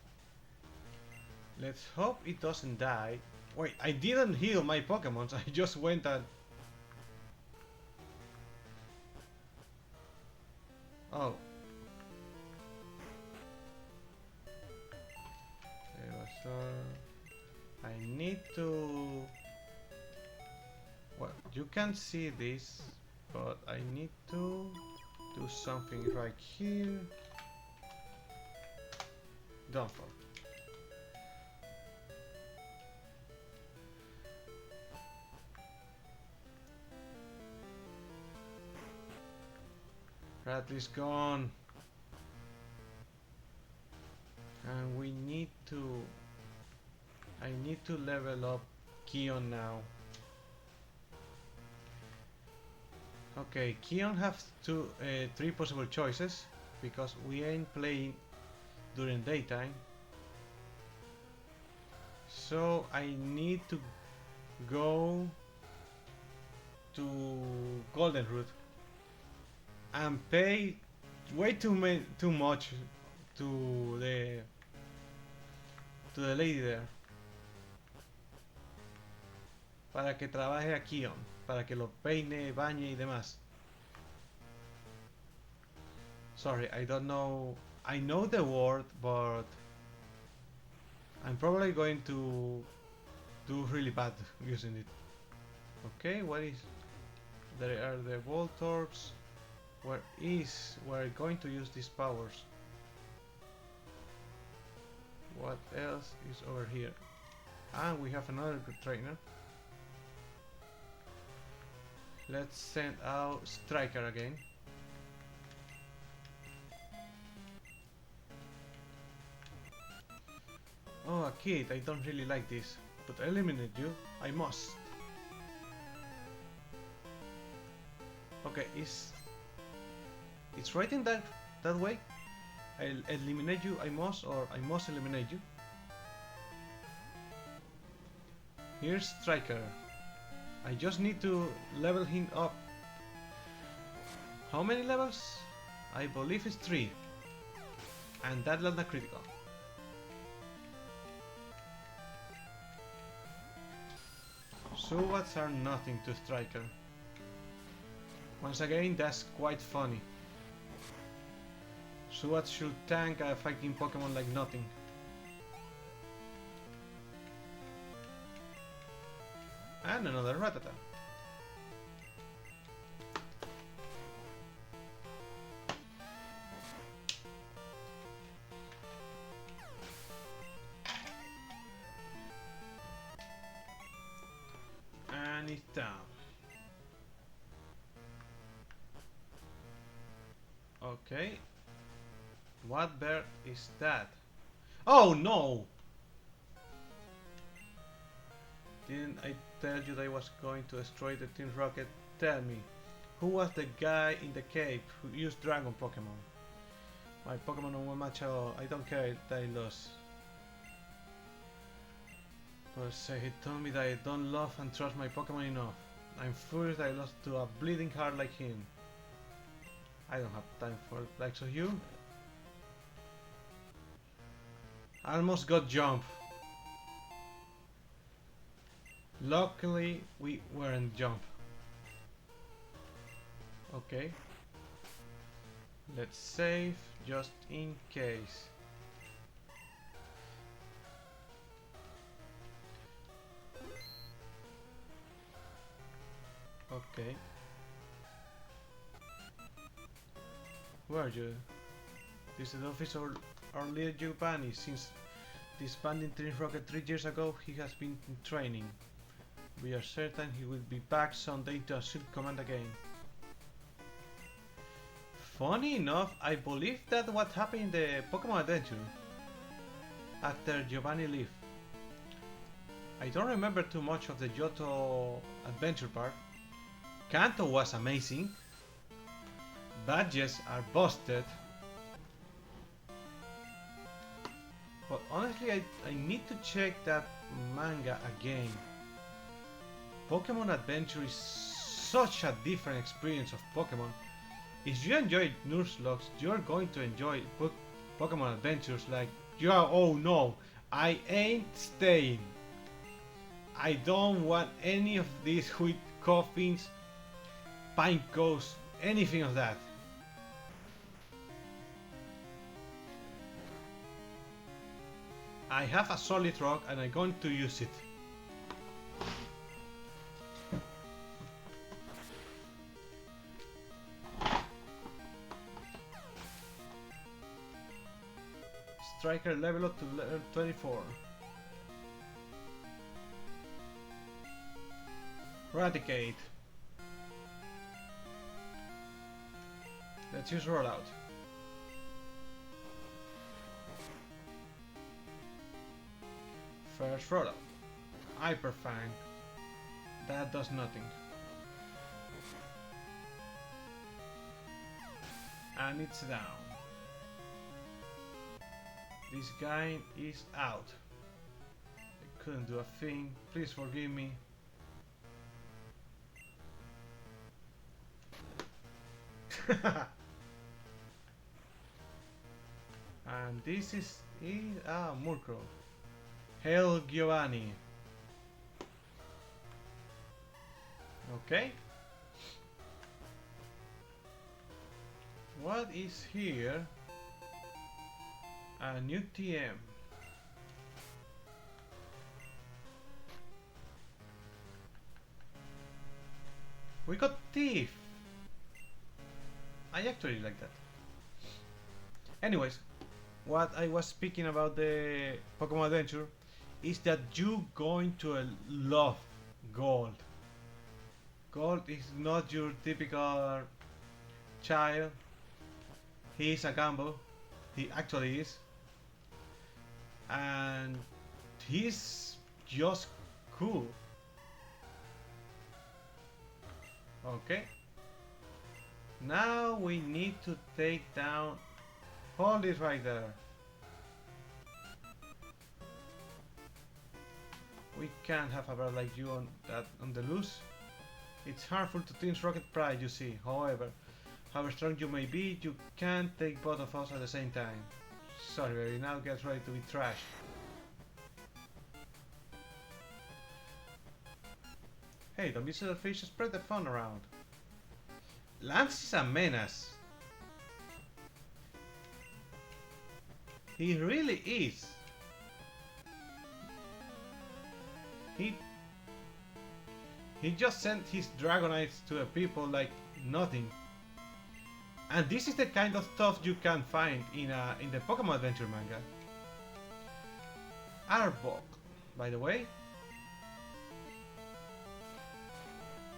Let's hope it doesn't die. Wait, I didn't heal my Pokemons, I just went and... Oh. I need to... Well, you can't see this, but I need to do something right here. Don't fall. Radley's gone. And we need to... I need to level up Kion now. Okay, Kion has three possible choices because we ain't playing during daytime. So I need to go to Goldenroot and pay way too much to the lady there para que trabaje a Kion, para que lo peine, bañe y demás. Sorry, I don't know. I know the word, but I'm probably going to do really bad using it. Okay, what is... There are the Voltorbs. We're going to use these powers. What else is over here? And we have another good trainer. Let's send out Striker again. Oh, a kid, I don't really like this. But I eliminate you, I must. Okay, it's writing that way? I'll eliminate you, I must, or I must eliminate you. Here's Striker. I just need to level him up. How many levels? I believe it's 3. And that landed critical. Subats are nothing to Striker. Once again, that's quite funny. Subats should tank a fighting Pokemon like nothing. And another Rattata. And it's down. Okay. What bird is that? Oh no! Didn't I tell you that I was going to destroy the Team Rocket? Tell me, who was the guy in the cave who used Dragon Pokemon? My Pokemon won't match at all. I don't care that I lost. But say he told me that I don't love and trust my Pokemon enough. I'm furious that I lost to a bleeding heart like him. I don't have time for it. Like so you? I almost got jump. Luckily, we weren't jump. Okay. Let's save just in case. Okay. Who are you? This is the officer our leader Giovanni. Since disbanding Team Rocket 3 years ago, he has been in training. We are certain he will be back someday to assume command again. Funny enough, I believe that what happened in the Pokemon Adventure after Giovanni left. I don't remember too much of the Johto adventure part. Kanto was amazing. Badges are busted. But honestly, I need to check that manga again. Pokemon Adventure is such a different experience of Pokemon. If you enjoy Nuzlocke, you're going to enjoy Pokemon Adventures like you are. Oh no, I ain't staying. I don't want any of these wheat coffins, pine cones, anything of that. I have a solid rock and I'm going to use it. Striker level up to level 24. Eradicate. Let's use rollout. First rollout. Hyper Fang. That does nothing. And it's down. This guy is out. I couldn't do a thing. Please forgive me. And this is Murkrow. Hail Giovanni. Okay. What is here? A new TM. We got Thief. I actually like that. Anyways, what I was speaking about the Pokemon Adventure is that you going to love Gold. Gold is not your typical child. He is a Gambo. He actually is. And he's just cool. Okay. Now we need to take down. Hold it right there. We can't have a bird like you on the loose. It's harmful to Team's Rocket pride, you see. However, however strong you may be, you can't take both of us at the same time. Sorry, baby. Now get ready to be trashed. Hey, don't be selfish. Spread the fun around. Lance is a menace. He really is. He just sent his Dragonites to the people like nothing. And this is the kind of stuff you can find in the Pokemon Adventure manga. Arbok, by the way.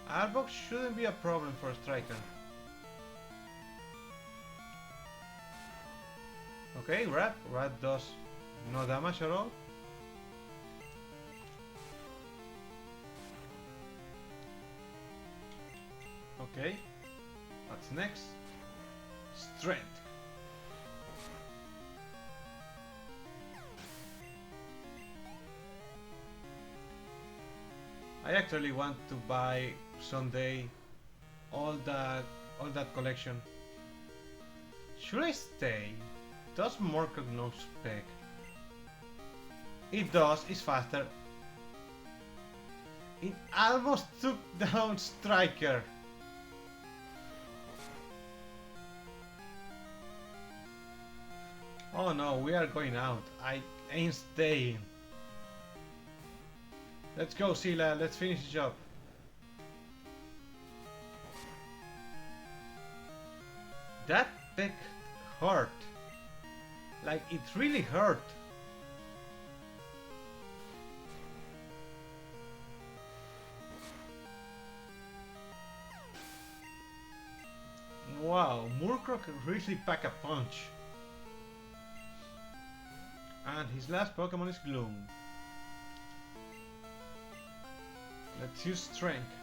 Arbok shouldn't be a problem for a striker. Okay, Rat. Rat does no damage at all. Okay, what's next? Strength. I actually want to buy someday all that collection. Should I stay? Does Murkrow know spec? It does, it's faster. It almost took down Striker. Oh no, we are going out. I ain't staying. Let's go, Sila. Let's finish the job. That effect hurt. Like, it really hurt. Wow, Murkrow can really pack a punch. And his last Pokemon is Gloom. Let's use Strength.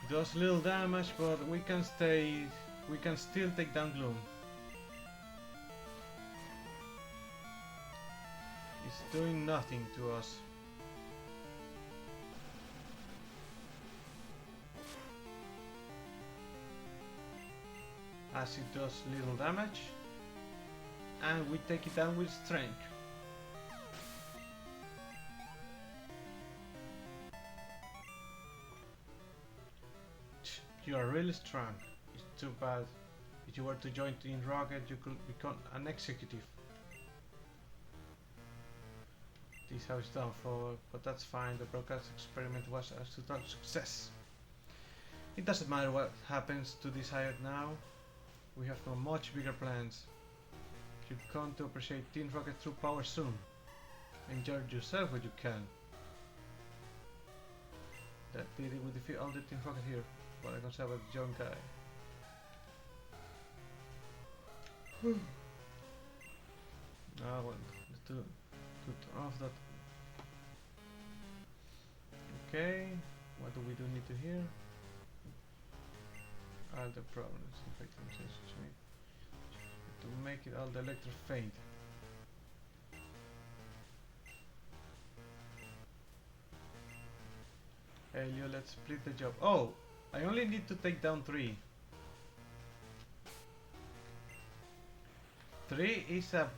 Does little damage, but we can still take down Gloom. It's doing nothing to us. As it does little damage, and we take it down with Strength. You are really strong. It's too bad. If you were to join Team Rocket, you could become an executive. This is how it's done for, but that's fine. The broadcast experiment was a total success. It doesn't matter what happens to this island now. We have no much bigger plans. You've come to appreciate Team Rocket true power soon. Enjoy yourself when you can. That did it. We defeat all the Team Rocket here. What I can say about the young guy. Well, to turn off that. Okay, what do we need to hear? All the problems, infecting sensation to make it all the electro faint. Elio, let's split the job. Oh, I only need to take down 3. 3 is a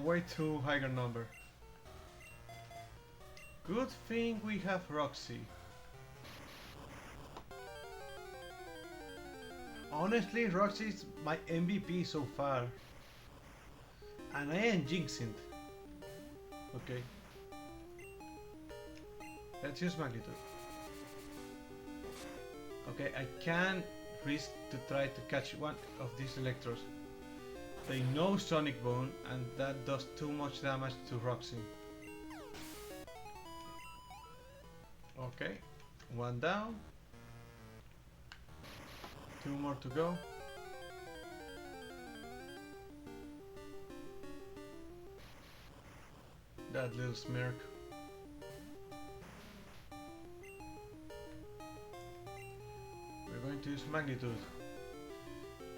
way too higher number. Good thing we have Roxy. Honestly, Roxy is my MVP so far. And I am jinxing. Okay. Let's use Magnitude. Okay, I can risk to try to catch one of these Electros. They know Sonic Boom, and that does too much damage to Roxy. Okay, 1 down. 2 more to go. That little smirk. We're going to use Magnitude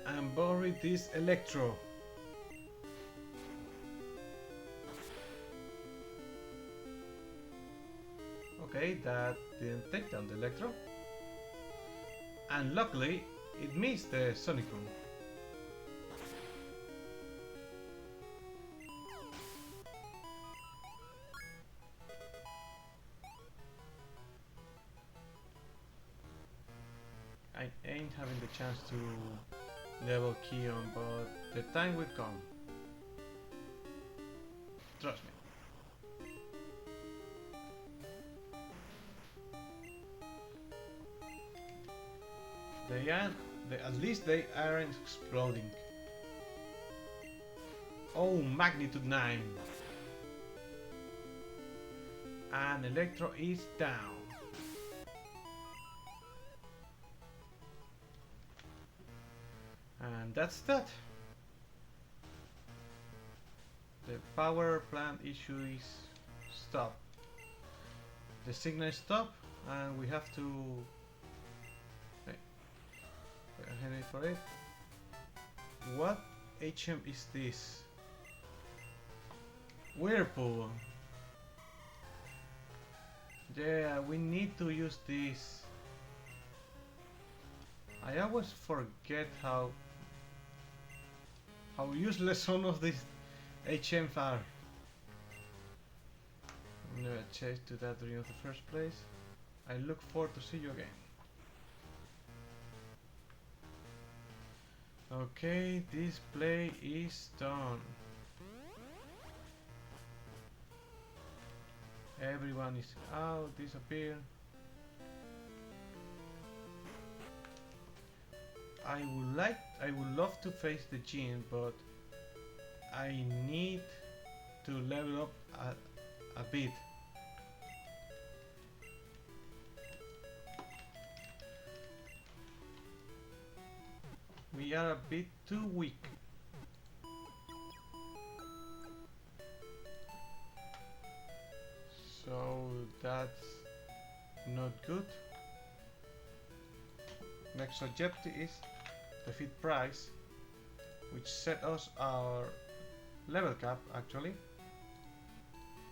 and bury this Electro. Okay, that didn't take down the Electro. And luckily, it missed the Sonic Boom. I ain't having the chance to level Keon, but the time will come. Trust me. At least they aren't exploding. Oh, Magnitude 9. And Electro is down. And that's that. The power plant issue is stopped. The signal is stopped, and we have to heading for it. What HM is this? Whirlpool. Yeah, we need to use this. I always forget how useless some of these HMs are. I'm gonna chase to that during the first place. I look forward to see you again. Okay, this play is done. Everyone is out, disappear. I would love to face the gym, but I need to level up a bit. We are a bit too weak. So that's not good. Next objective is defeat price, which set us our level cap actually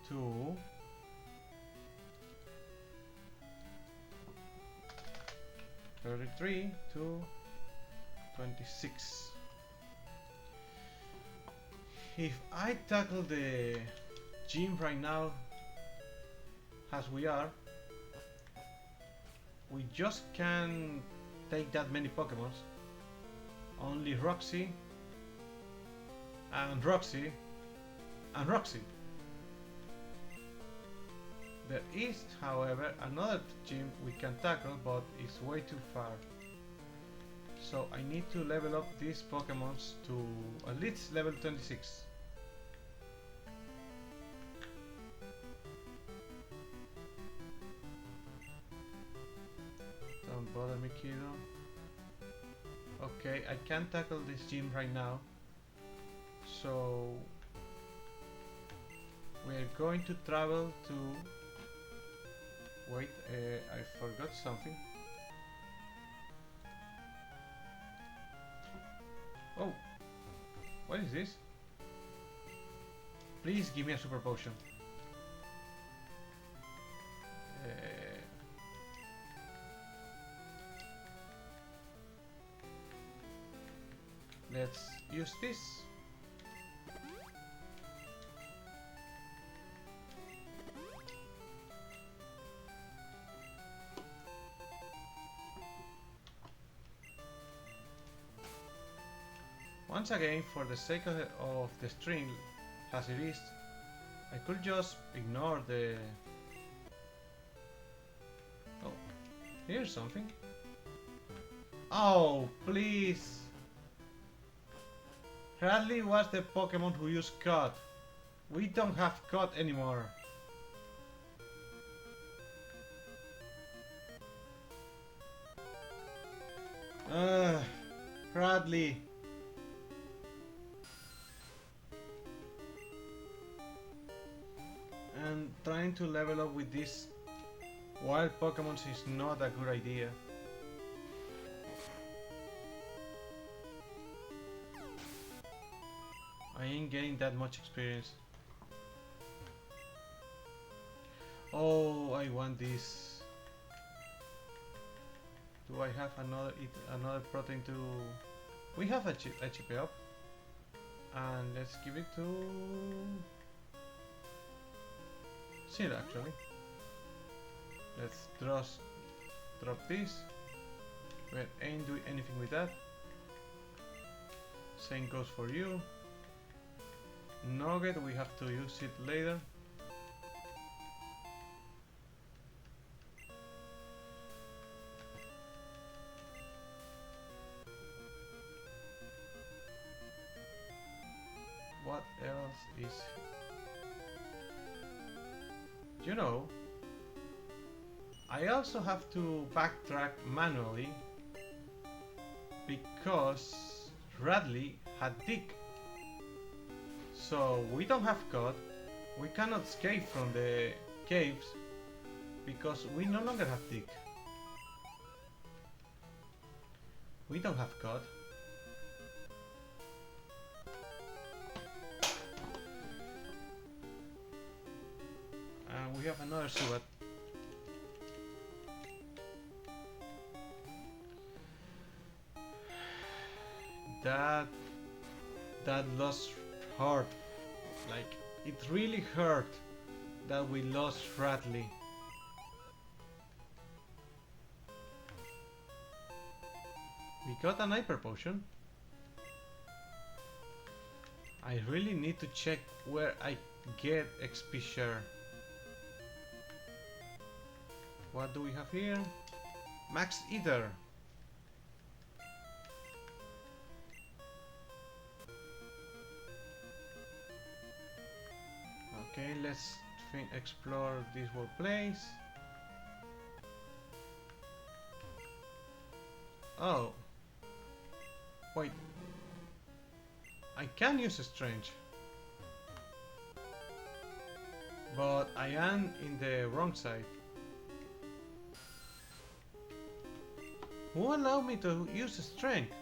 to 33 to 26. If I tackle the gym right now as we are, we just can't take that many Pokemons. Only Roxy and Roxy and Roxy. There is, however, another gym we can tackle, but it's way too far. So I need to level up these Pokemons to at least level 26. Don't bother me, kiddo. Okay, I can't tackle this gym right now. So we're going to travel to... Wait, I forgot something. Oh, what is this? Please give me a super potion. Let's use this. Once again, for the sake of the string as it is, I could just ignore the... Oh, here's something. Oh, please! Radley was the Pokemon who used Cut. We don't have Cut anymore. Radley. And trying to level up with these wild Pokemon is not a good idea. I ain't getting that much experience. Oh, I want this. Do I have another protein to... We have a chip up. And let's give it to... Seal actually. Let's drop this. We ain't doing anything with that. Same goes for you. Nugget, we have to use it later. What else is... You know, I also have to backtrack manually because Radley had Dig. So we don't have Cut, we cannot escape from the caves because we no longer have Dig. We don't have Cut. And we have another Subat. That loss hurt. Like, it really hurt that we lost Radley. We got an hyper potion. I really need to check where I get XP share. What do we have here? Max Ether. Okay, let's explore this world place. Oh, wait, I can use a strange, but I am in the wrong side. Who allowed me to use a strength?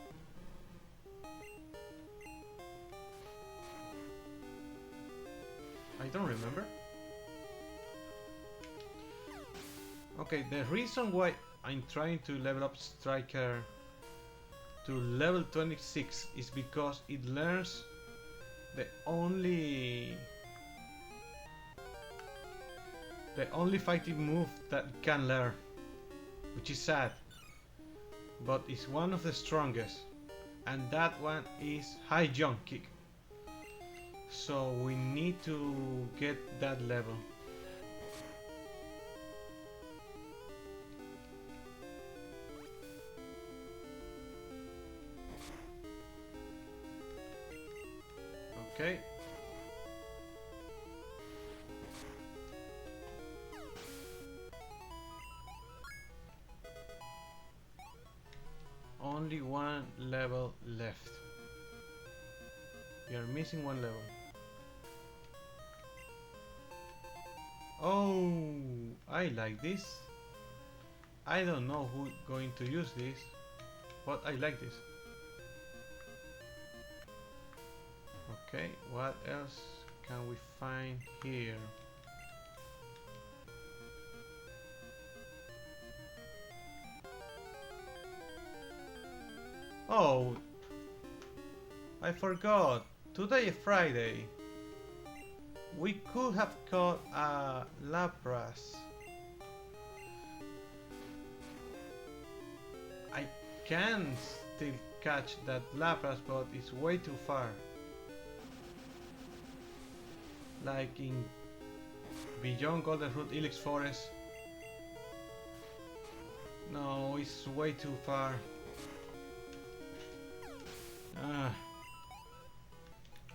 I don't remember. Okay, the reason why I'm trying to level up Striker to level 26 is because it learns the only fighting move that it can learn, which is sad, but it's one of the strongest, and that one is high jump kick. So we need to get that level. Okay. Only one level left. We are missing one level. Oh, I like this. I don't know who's going to use this, but I like this. Okay, what else can we find here? Oh, I forgot. Today is Friday. We could have caught a Lapras. I can still catch that Lapras, but it's way too far. Like in beyond Goldenroot Ilex Forest. No, it's way too far.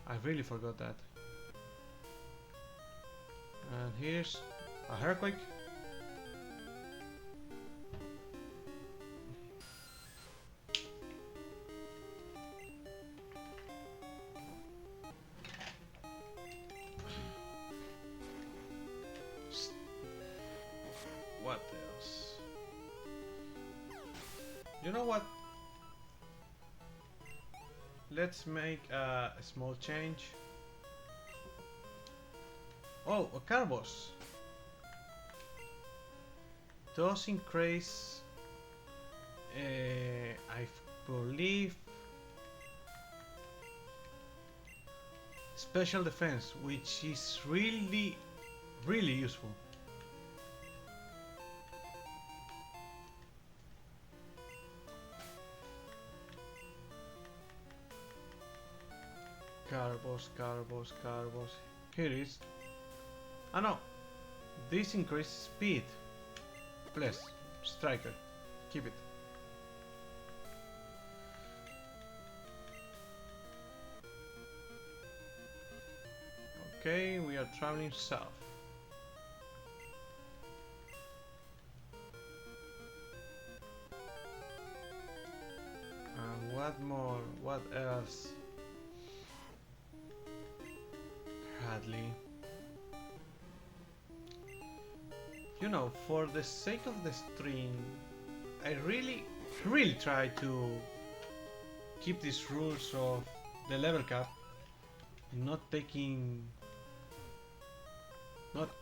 I really forgot that. And here's a Earthquake. What else? You know what? Let's make a small change. Oh, a Carbos does increase, I believe, special defense, which is really useful. Carbos. Here it is. Ah no, this increases speed. Please, Striker, keep it. Okay, we are traveling south. And what more? What else? Hadley. You know, for the sake of the stream, I really try to keep these rules of the level cap, not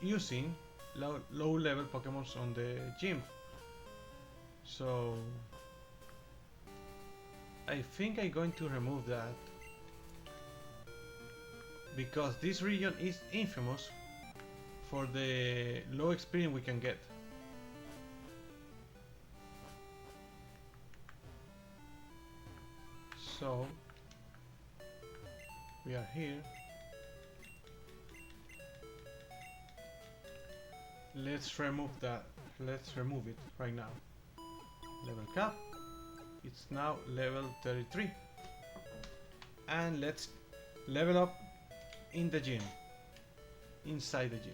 using low level Pokemons on the gym. So I think I'm going to remove that, because this region is infamous for the low experience we can get. So we are here. Let's remove that. Let's remove it right now. Level cap. It's now level 33. And let's level up in the gym. inside the gym.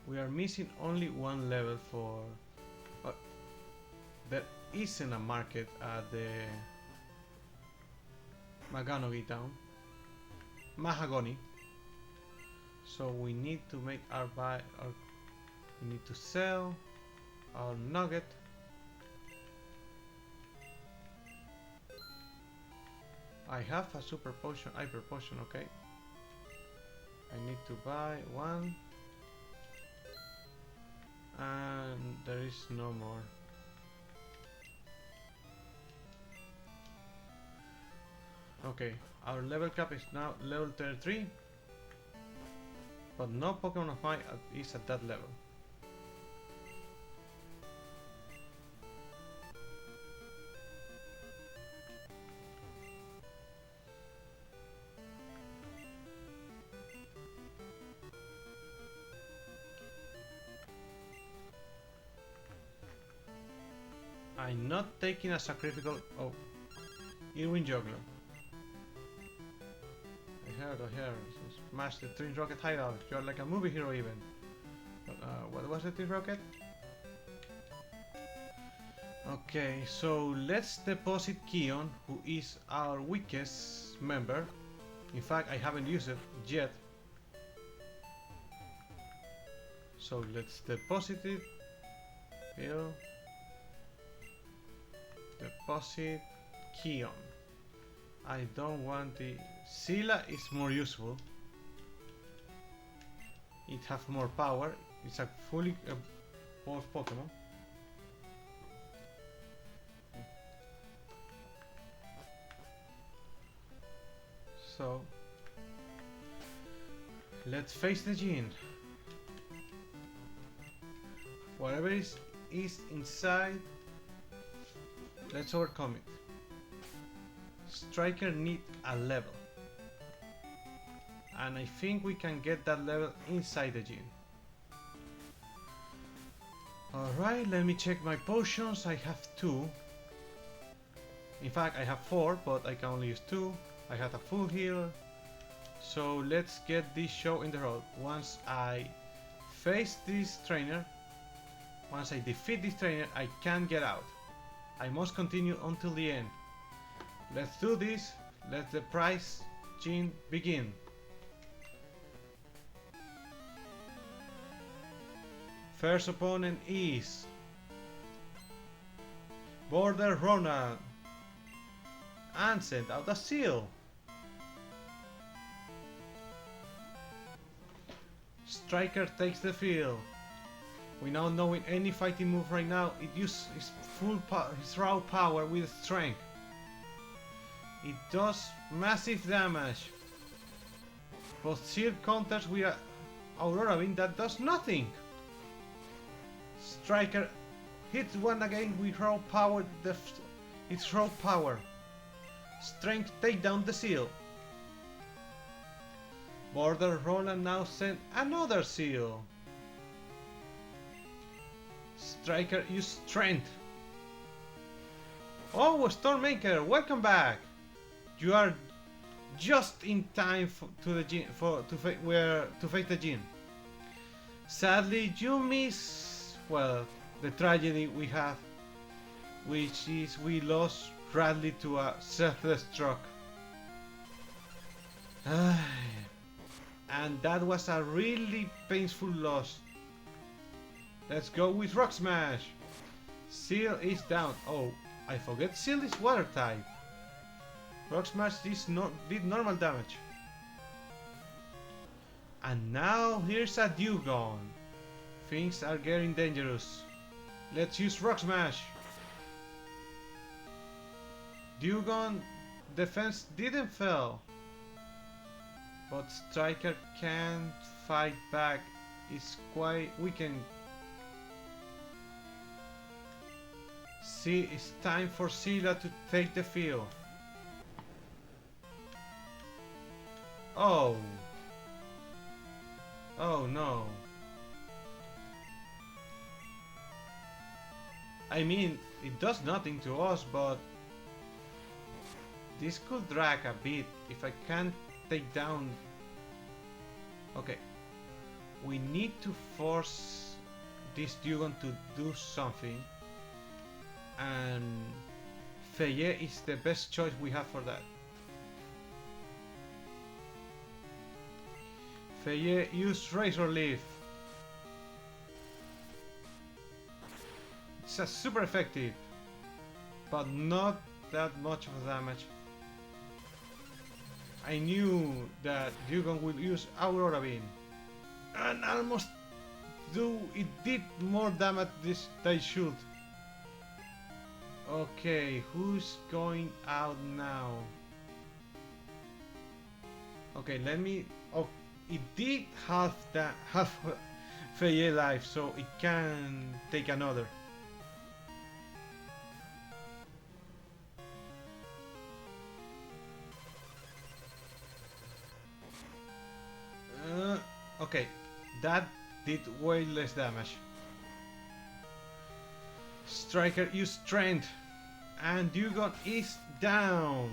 We are missing only one level for... there isn't a market at the Mahogany Town. Mahogany. So we need to make our we need to sell our nugget. I have a super potion, hyper potion, okay. I need to buy one. And there is no more. Okay, our level cap is now level 33. But no Pokemon of mine is at that level. I'm not taking a sacrificial... Oh, Irwin Juggler. I heard. Smash the Twin Rocket hideout. You're like a movie hero even. What was the Twin Rocket? Okay, so let's deposit Keon, who is our weakest member. In fact, I haven't used it yet. So let's deposit it. Here. Deposit Keon. I don't want the... Scylla is more useful. It has more power. It's a fully evolved Pokemon. So let's face the gene. Whatever is inside, let's overcome it. Striker need a level. And I think we can get that level inside the gym. Alright, let me check my potions. I have 2. In fact, I have 4, but I can only use 2. I have a full heal. So let's get this show in the road. Once I face this trainer, once I defeat this trainer, I can't get out. I must continue until the end. Let's do this. Let the prize gene begin. First opponent is Border Rona and send out a seal. Striker takes the field. We now know in any fighting move right now, it uses his his raw power with strength. It does massive damage. But seal counters with Aurora Beam that does nothing. Striker hits one again with raw power. Its raw power. Strength take down the seal. Border Roland now sent another seal. Striker use strength. Oh, Stormmaker, welcome back. You are just in time to face the gym. Sadly, you miss, well, the tragedy we have, which is we lost Radley to a self-destruct. And that was a really painful loss. Let's go with Rock Smash. Seal is down. Oh, I forget Seal is water type. Rock Smash did normal damage. And now here's a Dewgong. Things are getting dangerous. Let's use Rock Smash. Dewgong defense didn't fail. But Striker can't fight back. It's quite weakened. See, it's time for Scylla to take the field. Oh. Oh no. I mean, it does nothing to us, but This could drag a bit if I can't take down... Okay. We need to force this Dugon to do something. And Feye is the best choice we have for that. Feye, use Razor Leaf. It's a super effective, but not that much of damage. I knew that Dugon will use Aurora Beam, and almost it did more damage than it should. Okay, who's going out now? Okay, let me. Oh, it did half Feye life, so it can take another. Okay, that did way less damage. Striker use strength, and Dugon is down.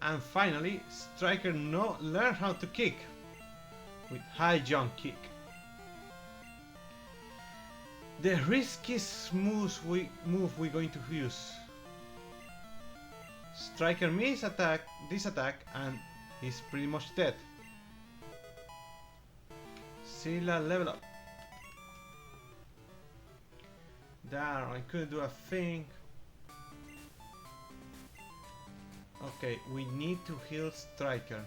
And finally, Striker learn how to kick with high jump kick. The riskiest move we're going to use. Striker miss this attack, and he's pretty much dead. Scylla level up. There, I couldn't do a thing. Okay, we need to heal Striker.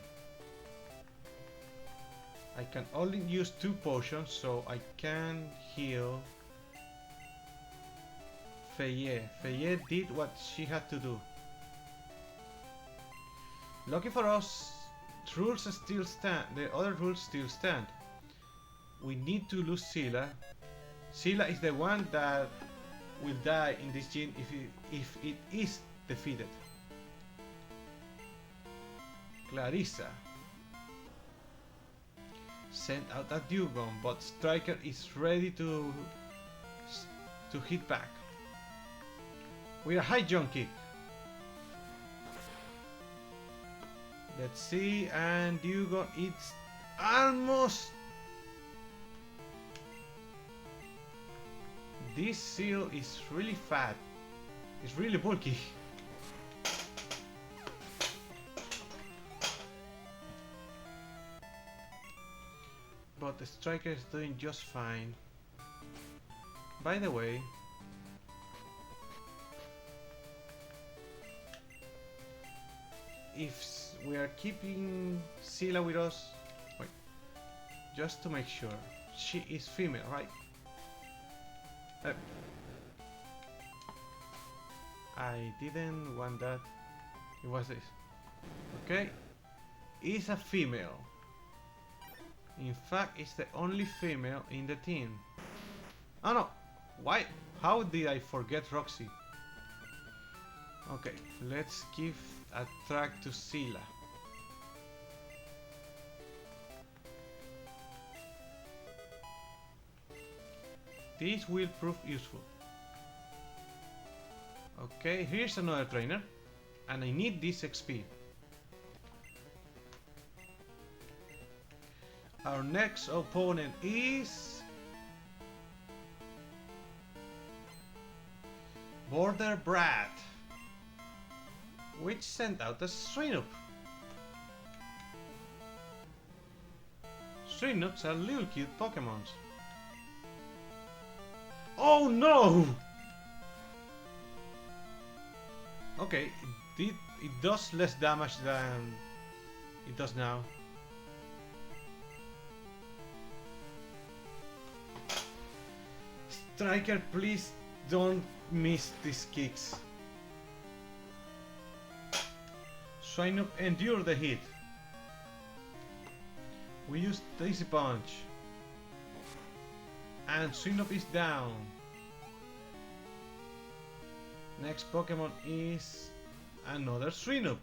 I can only use 2 potions, so I can heal Feye. Feye did what she had to do. Lucky for us, rules still stand. The other rules still stand. We need to lose Scylla. Scylla is the one that will die in this gym if it is defeated. Clarissa sent out a Dugon, but Striker is ready to hit back with a high jump kick. Let's see, and Dugon, it's almost... This seal is really fat. It's really bulky. But the Striker is doing just fine. By the way, if we are keeping Scylla with us, wait, just to make sure, she is female, right? I didn't want that. It was this. Okay, is a female. In fact, it's the only female in the team. Oh no! Why? How did I forget Roxy? Okay, let's give a track to Scylla. This will prove useful. Okay, here's another trainer, and I need this XP. Our next opponent is Border Brat, which sent out a Swinub. Swinubs are little cute Pokemons. Oh no! Okay, it does less damage than it does now. Striker, please don't miss these kicks. Swinub, endure the hit. We use Daisy Punch. And Swinub is down. Next Pokemon is another Swinub.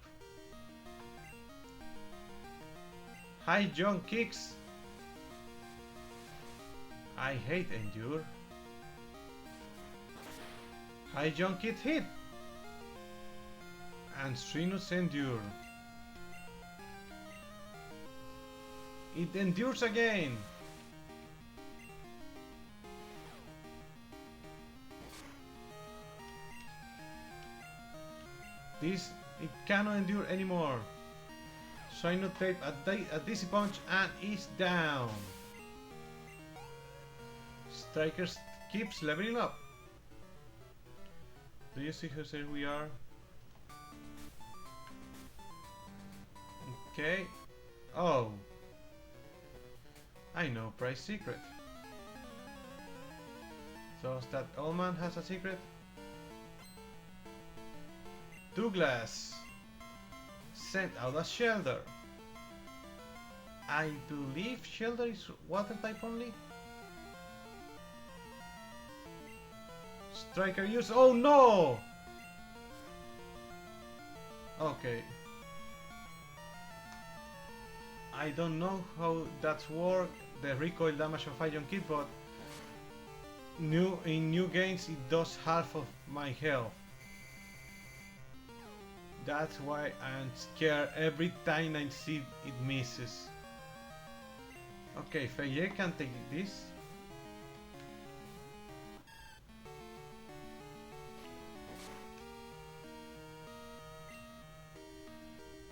High jump kicks. I hate endure. High jump kick hit. And Strinus endure. It endures again. This, it cannot endure anymore. Shino tape a DC punch and is down. Strikers keeps leveling up. Do you see how safe we are? Okay. Oh. I know prize secret. So that old man has a secret? Douglas sent out a shelter. I believe shelter is water type only. Striker use. Oh no! Okay. I don't know how that's work, the recoil damage of Ion Kid, but in new games it does half of my health. That's why I'm scared every time I see it misses. Okay, Feye can take this.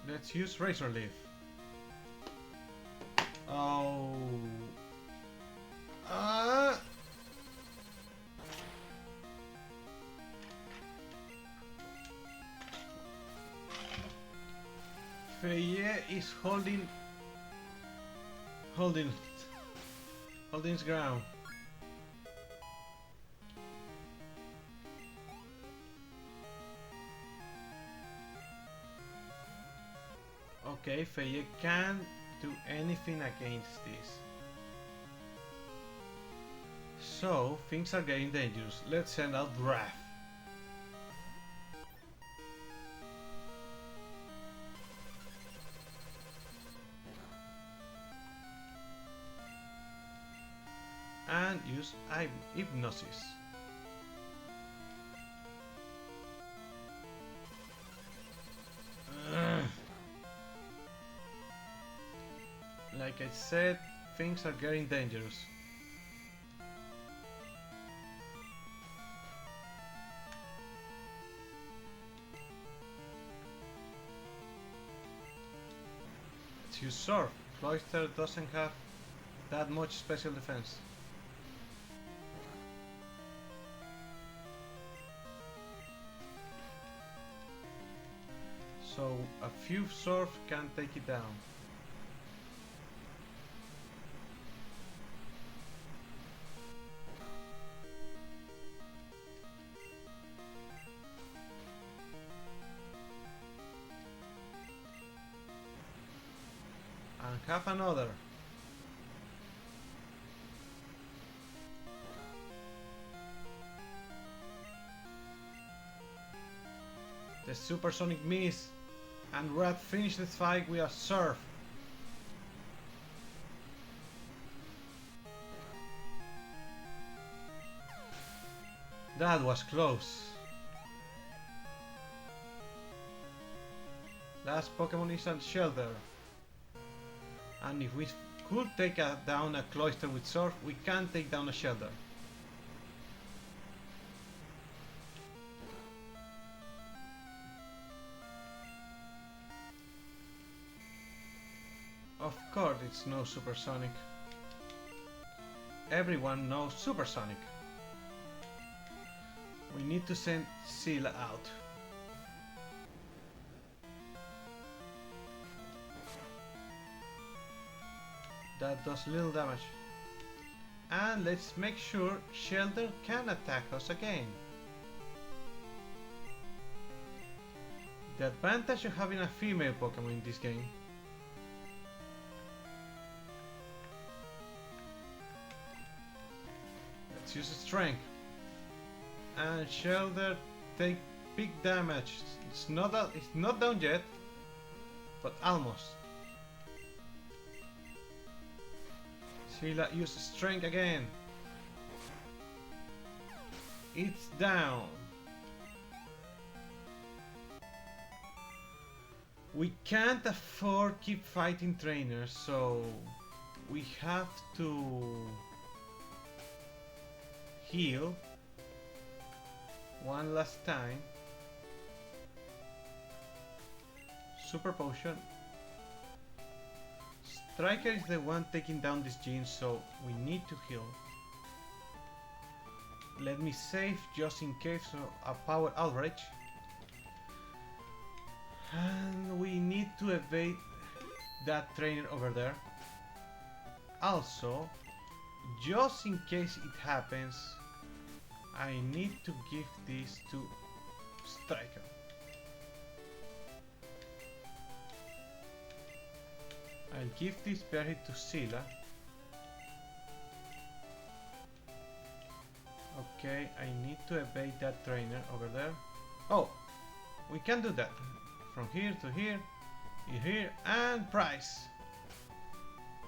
Let's use Razor Leaf. Oh. Feye is holding its ground. Okay, Feye can't do anything against this. So, things are getting dangerous. Let's send out Wrath. And use Hypnosis. Like I said, things are getting dangerous. Let's use Sword. Cloister doesn't have that much special defense. So a few Surf can take it down. And have another. The supersonic miss, and Rat finished this fight with a Surf. That was close. Last Pokemon is a Shelter. And if we could take down a Cloister with Surf, we can take down a Shelter. Of course it's no Supersonic. Everyone knows Supersonic. We need to send Seal out. That does little damage. And let's make sure Shelter can attack us again. The advantage of having a female Pokemon in this game. Let's use Strength. And Shelter take big damage. It's not down yet, but almost. Sheila uses Strength again. It's down. We can't afford keep fighting trainers, so we have to heal one last time. Super potion. Striker is the one taking down this gene, so we need to heal. Let me save just in case of a power outrage. And we need to evade that trainer over there. Also, just in case it happens, I need to give this to Striker. I'll give this berry to Scylla. Okay, I need to evade that trainer over there. Oh, we can do that. From here to here, here, and prize.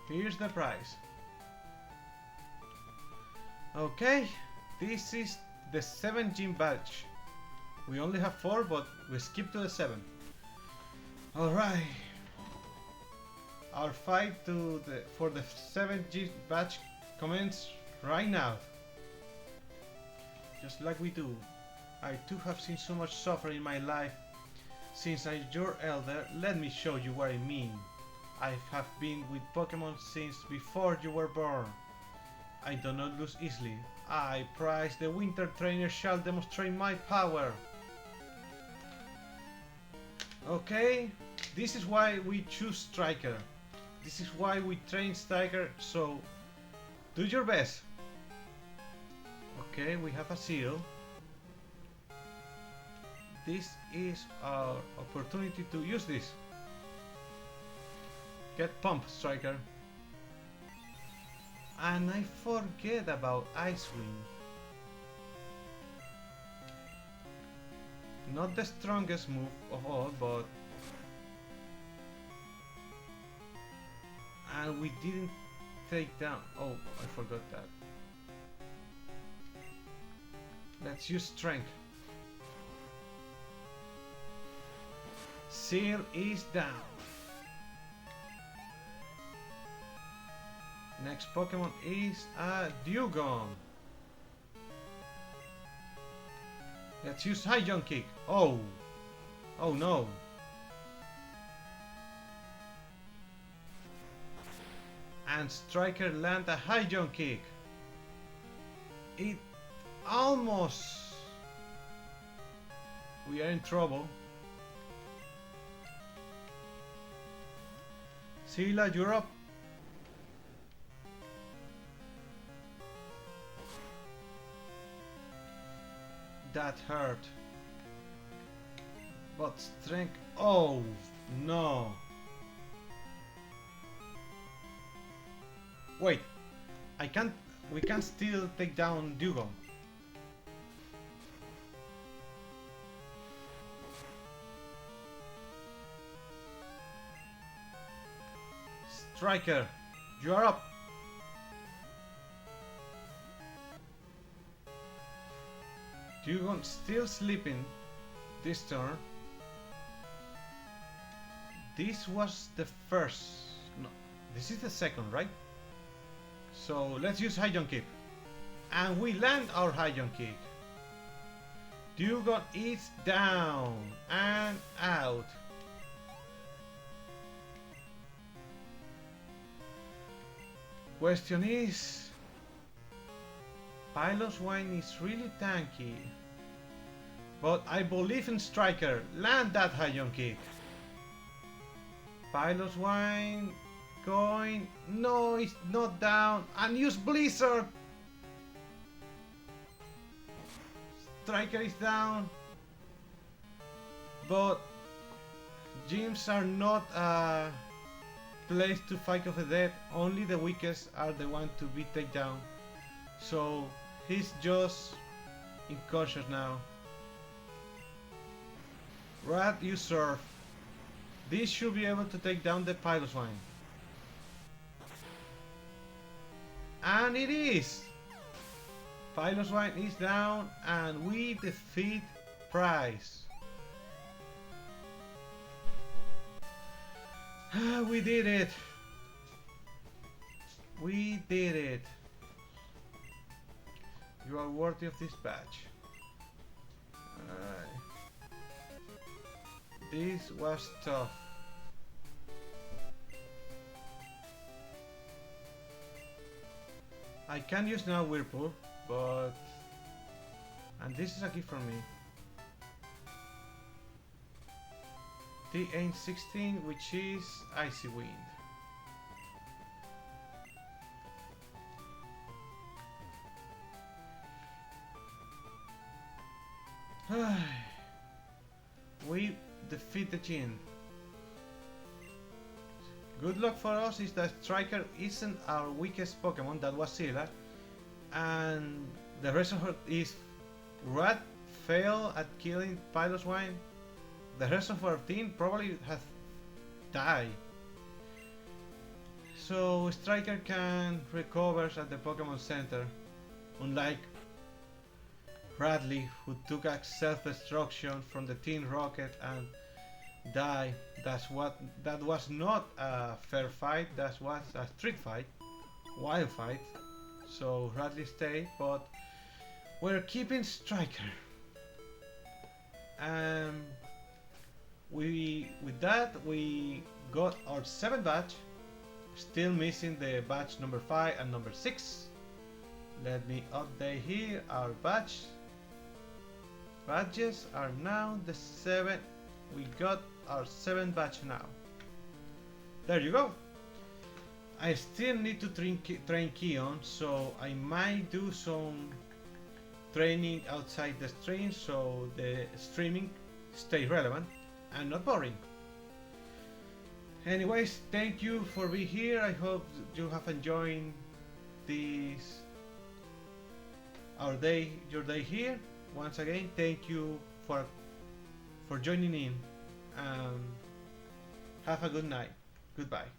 Here's the prize. Okay, this is the 7 gym badge. We only have 4, but we skip to the 7. Alright. Our fight for the 7 gym badge commences right now. Just like we do. I too have seen so much suffering in my life. Since I'm your elder, let me show you what I mean. I have been with Pokemon since before you were born. I do not lose easily. I prize the winter trainer shall demonstrate my power. Okay, this is why we choose Striker. This is why we train Striker, so do your best. Okay, we have a seal. This is our opportunity to use this. Get pumped, Striker. And I forget about Ice Wind. Not the strongest move of all, but... And we didn't take down... Oh, I forgot that. Let's use Strength. Seal is down. Next Pokemon is a Dugong. Let's use High Jump Kick. Oh! Oh no! And Striker land a High Jump Kick. It almost... We are in trouble. Scylla, you're up. That hurt. But strength... Oh, no. Wait. I can't... We can still take down Dugong. Striker, you are up. Dugong still sleeping this turn. This was the first. No, this is the second, right? So let's use High Jump Kick. And we land our High Jump Kick. Dugong is down and out. Question is, Pilot's Wine is really tanky, but I believe in Striker. Land that High Jump Kick. Pilot's Wine going. No, it's not down. And use Blizzard. Striker is down, but gyms are not place to fight of the dead. Only the weakest are the ones to be taken down. So he's just unconscious now. Rat, you surf. This should be able to take down the Pilot's Wine. And it is! Pilot's Wine is down and we defeat Price. We did it! We did it! You are worthy of this badge. This was tough. I can use now Whirlpool, but... And this is a gift from me. T-16, which is Icy Wind. We defeat the Jin. Good luck for us is that Striker isn't our weakest Pokemon, that was Scylla, and the rest of her is Rat failed at killing Piloswine. The rest of our team probably have died. So Striker can recover at the Pokemon Center, unlike Bradley, who took a self-destruction from the Team Rocket and died. That was not a fair fight. That was a street fight, wild fight. So Bradley stayed, but we're keeping Striker. With that we got our 7th badge. Still missing the badge number 5 and number 6. Let me update here. Our badges are now the 7. We got our 7th badge now. There you go. I still need to train Keon, so I might do some training outside the stream so the streaming stays relevant and not boring. Anyways, thank you for being here. I hope you have enjoyed this your day here. Once again, thank you for joining in. Have a good night. Goodbye.